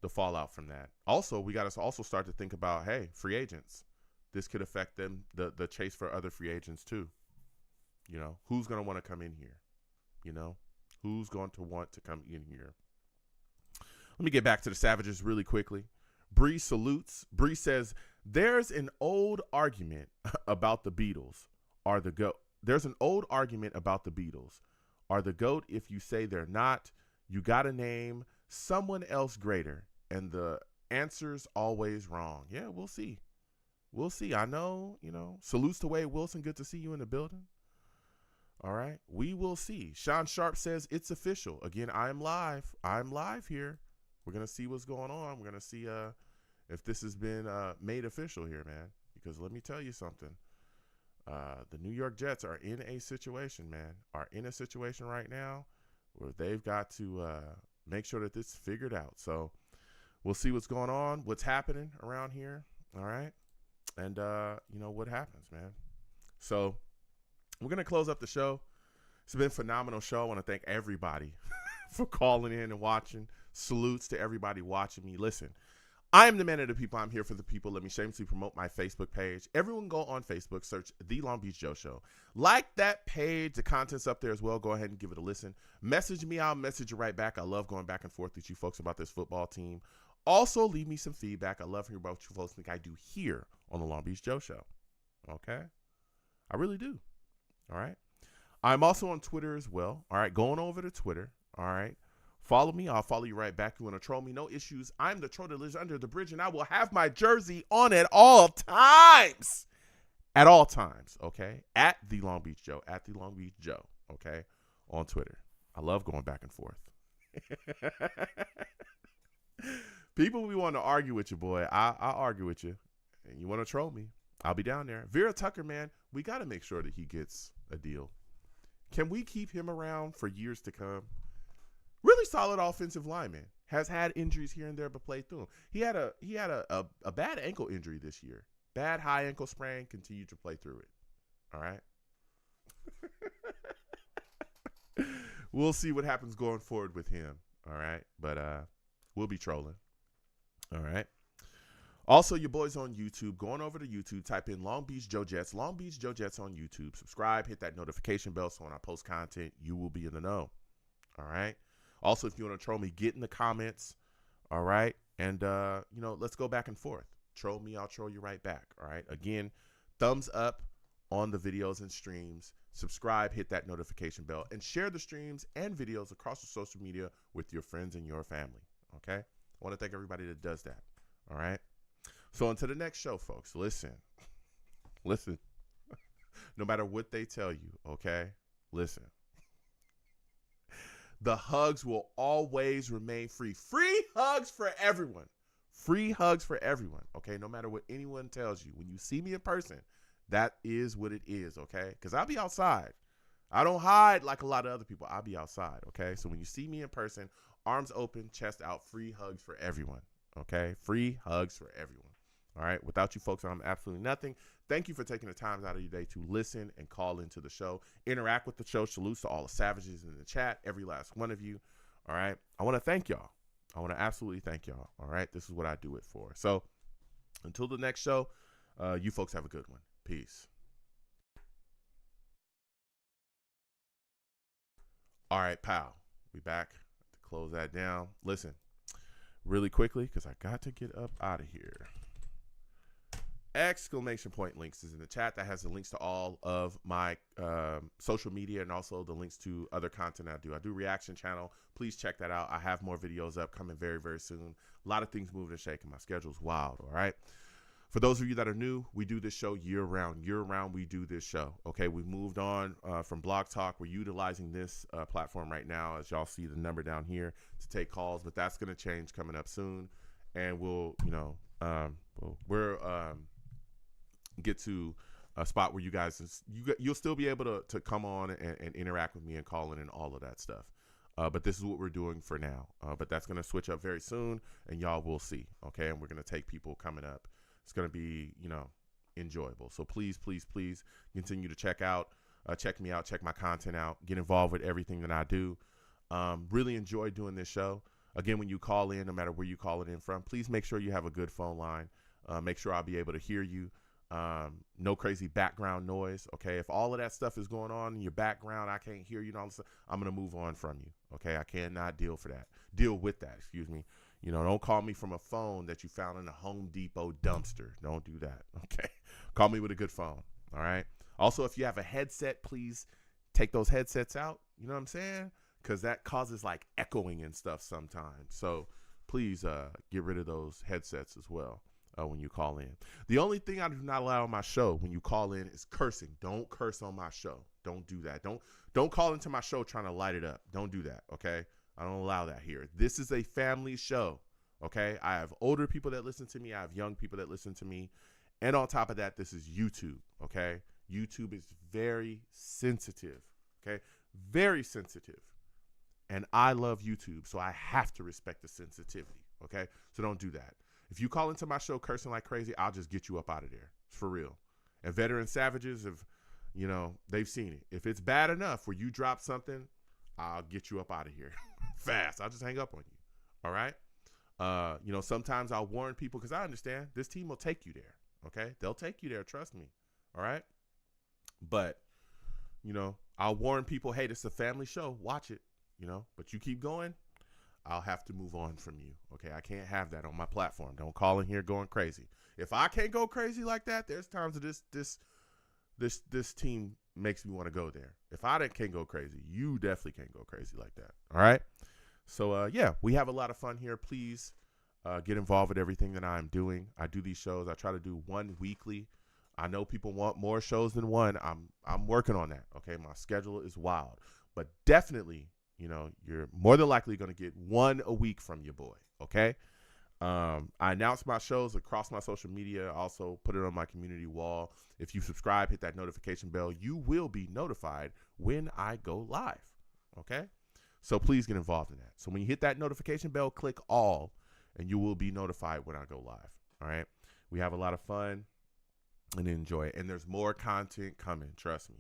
the fallout from that. Also, we got to also start to think about, hey, free agents. This could affect them, the chase for other free agents too. Who's going to want to come in here? Who's going to want to come in here? Let me get back to the Savages really quickly. Bree salutes. Bree says, there's an old argument about the Beatles are the GOAT. There's an old argument about the Beatles are the GOAT. If you say they're not, you got to name someone else greater. And the answer's always wrong. Yeah, we'll see. We'll see. I know, salutes to Wade Wilson. Good to see you in the building. All right. We will see. Sean Sharp says it's official. Again, I'm live. I'm live here. We're going to see what's going on. We're going to see if this has been made official here, man. Because let me tell you something. The New York Jets are in a situation, man. Are in a situation right now where they've got to make sure that this is figured out. So we'll see what's going on, what's happening around here. All right. And, what happens, man. So we're going to close up the show. It's been a phenomenal show. I want to thank everybody for calling in and watching. Salutes to everybody watching me. Listen, I am the man of the people. I'm here for the people. Let me shamelessly promote my Facebook page. Everyone go on Facebook, search The Long Beach Joe Show. Like that page. The content's up there as well. Go ahead and give it a listen. Message me. I'll message you right back. I love going back and forth with you folks about this football team. Also, leave me some feedback. I love hearing about what you folks think I do here on The Long Beach Joe Show. Okay? I really do. All right? I'm also on Twitter as well. All right? Going over to Twitter. All right? Follow me. I'll follow you right back. You want to troll me? No issues. I'm the troll that lives under the bridge, and I will have my jersey on at all times. At all times, okay? At The Long Beach Joe. At The Long Beach Joe, okay? On Twitter. I love going back and forth. People, we want to argue with you, boy. I'll argue with you. And you want to troll me? I'll be down there. Vera Tucker, man, we got to make sure that he gets a deal. Can we keep him around for years to come? Really solid offensive lineman. Has had injuries here and there, but played through them. He had a bad ankle injury this year. Bad high ankle sprain. Continued to play through it. All right. We'll see what happens going forward with him. All right. But we'll be trolling. All right. Also, your boys on YouTube, going over to YouTube, type in Long Beach Joe Jets, Long Beach Joe Jets on YouTube. Subscribe, hit that notification bell so when I post content, you will be in the know. All right. Also, if you want to troll me, get in the comments. All right. And, let's go back and forth. Troll me, I'll troll you right back. All right. Again, thumbs up on the videos and streams. Subscribe, hit that notification bell, and share the streams and videos across the social media with your friends and your family. Okay. I want to thank everybody that does that. All right. So until the next show, folks, listen. No matter what they tell you, okay? Listen. The hugs will always remain free. Free hugs for everyone. Free hugs for everyone, okay? No matter what anyone tells you. When you see me in person, that is what it is, okay? Because I'll be outside. I don't hide like a lot of other people. I'll be outside, okay? So when you see me in person, arms open, chest out, free hugs for everyone, okay? Free hugs for everyone, all right? Without you folks, I'm absolutely nothing. Thank you for taking the time out of your day to listen and call into the show. Interact with the show. Salutes to all the savages in the chat, every last one of you, all right? I want to thank y'all. I want to absolutely thank y'all, all right? This is what I do it for. So until the next show, you folks have a good one. Peace. All right, pal. We back to close that down. Listen, really quickly, because I got to get up out of here. Exclamation point links is in the chat. That has the links to all of my social media and also the links to other content I do. I do reaction channel. Please check that out. I have more videos up coming very, very soon. A lot of things moving and shaking. My schedule's wild, all right? For those of you that are new, we do this show year round. Year round, we do this show. Okay, we've moved on from Blog Talk. We're utilizing this platform right now, as y'all see the number down here, to take calls. But that's going to change coming up soon, and we'll, get to a spot where you guys, you'll still be able to come on and interact with me and call in and all of that stuff. But this is what we're doing for now. But that's going to switch up very soon, and y'all will see. Okay, and we're going to take people coming up. It's going to be, enjoyable. So please, please, please continue to check me out, check my content out, get involved with everything that I do. Really enjoy doing this show. Again, when you call in, no matter where you call it in from, please make sure you have a good phone line. Make sure I'll be able to hear you. No crazy background noise. Okay. If all of that stuff is going on in your background, I can't hear you. I'm going to move on from you. Okay. I cannot deal with that. Excuse me. Don't call me from a phone that you found in a Home Depot dumpster. Don't do that. Okay. Call me with a good phone. All right. Also, if you have a headset, please take those headsets out. You know what I'm saying? Because that causes like echoing and stuff sometimes. So please get rid of those headsets as well when you call in. The only thing I do not allow on my show when you call in is cursing. Don't curse on my show. Don't do that. Don't call into my show trying to light it up. Don't do that. Okay. I don't allow that here. This is a family show, okay? I have older people that listen to me. I have young people that listen to me. And on top of that, this is YouTube, okay? YouTube is very sensitive, okay? Very sensitive. And I love YouTube, so I have to respect the sensitivity, okay? So don't do that. If you call into my show cursing like crazy, I'll just get you up out of there. It's for real. And veteran savages have, they've seen it. If it's bad enough where you drop something, I'll get you up out of here fast. I'll just hang up on you. All right. Sometimes I'll warn people because I understand this team will take you there. Okay. They'll take you there. Trust me. All right. But, I'll warn people, hey, this is a family show. Watch it, but you keep going. I'll have to move on from you. Okay. I can't have that on my platform. Don't call in here going crazy. If I can't go crazy like that, there's times that this team makes me want to go there. If I can't go crazy, you definitely can't go crazy like that. All right. So, we have a lot of fun here. Please get involved with everything that I'm doing. I do these shows. I try to do one weekly. I know people want more shows than one. I'm working on that. Okay. My schedule is wild, but definitely, you're more than likely going to get one a week from your boy. Okay. I announce my shows across my social media. I also put it on my community wall. If you subscribe, hit that notification bell, you will be notified when I go live. Okay. So please get involved in that. So when you hit that notification bell, click all, and you will be notified when I go live. All right. We have a lot of fun and enjoy it. And there's more content coming. Trust me.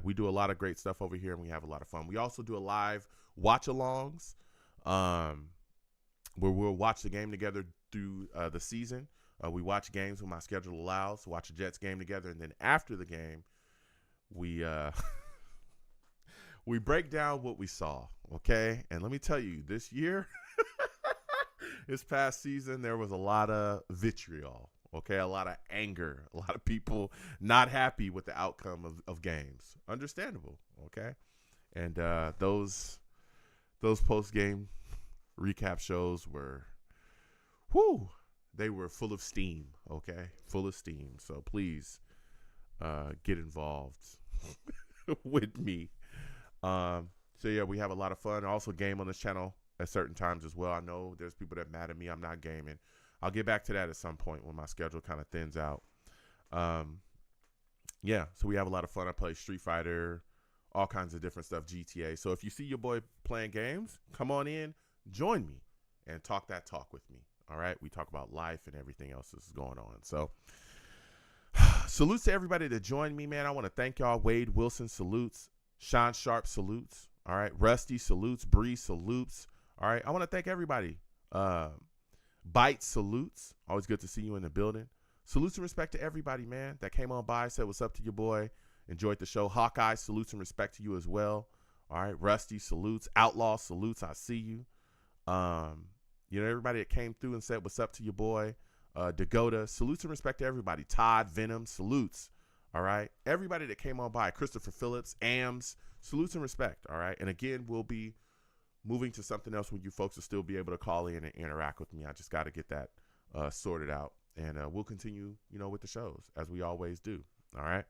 We do a lot of great stuff over here and we have a lot of fun. We also do a live watch alongs, where we'll watch the game together through the season. We watch games when my schedule allows, watch a Jets game together. And then after the game, we we break down what we saw, okay? And let me tell you, this year, this past season, there was a lot of vitriol, okay? A lot of anger, a lot of people not happy with the outcome of games. Understandable, okay? And those post-game recap shows were, whoo, they were full of steam, okay? Full of steam. So please get involved with me. So, yeah, we have a lot of fun. I also game on this channel at certain times as well. I know there's people that mad at me. I'm not gaming. I'll get back to that at some point when my schedule kind of thins out. Yeah, so we have a lot of fun. I play Street Fighter, all kinds of different stuff, GTA. So if you see your boy playing games, come on in, join me, and talk that talk with me. All right? We talk about life and everything else that's going on. So salutes to everybody that joined me, man. I want to thank y'all. Wade Wilson salutes. Sean Sharp salutes. All right. Rusty salutes. Bree salutes. All right. I want to thank everybody. Bite salutes. Always good to see you in the building. Salutes and respect to everybody, man, that came on by, said what's up to your boy, enjoyed the show. Hawkeye, salutes and respect to you as well. All right. Rusty salutes. Outlaw salutes. I see you. You know, everybody that came through and said what's up to your boy. Dakota, salutes and respect to everybody. Todd, Venom, salutes. All right. Everybody that came on by. Christopher Phillips, AMS, salutes and respect. All right. And again, we'll be moving to something else where you folks will still be able to call in and interact with me. I just got to get that sorted out. And we'll continue, you know, with the shows as we always do. All right.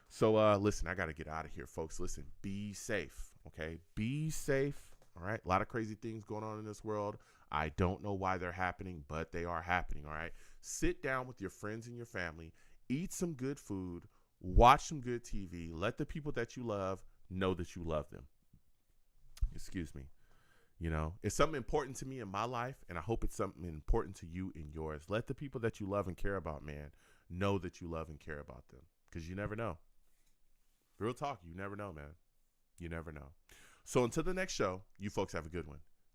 So listen, I got to get out of here, folks. Listen, be safe. Okay. Be safe. All right. A lot of crazy things going on in this world. I don't know why they're happening, but they are happening. All right. Sit down with your friends and your family. Eat some good food. Watch some good TV. Let the people that you love know that you love them. Excuse me. You know, it's something important to me in my life, and I hope it's something important to you in yours. Let the people that you love and care about, man, know that you love and care about them, because you never know. Real talk, you never know, man. You never know. So until the next show, you folks have a good one.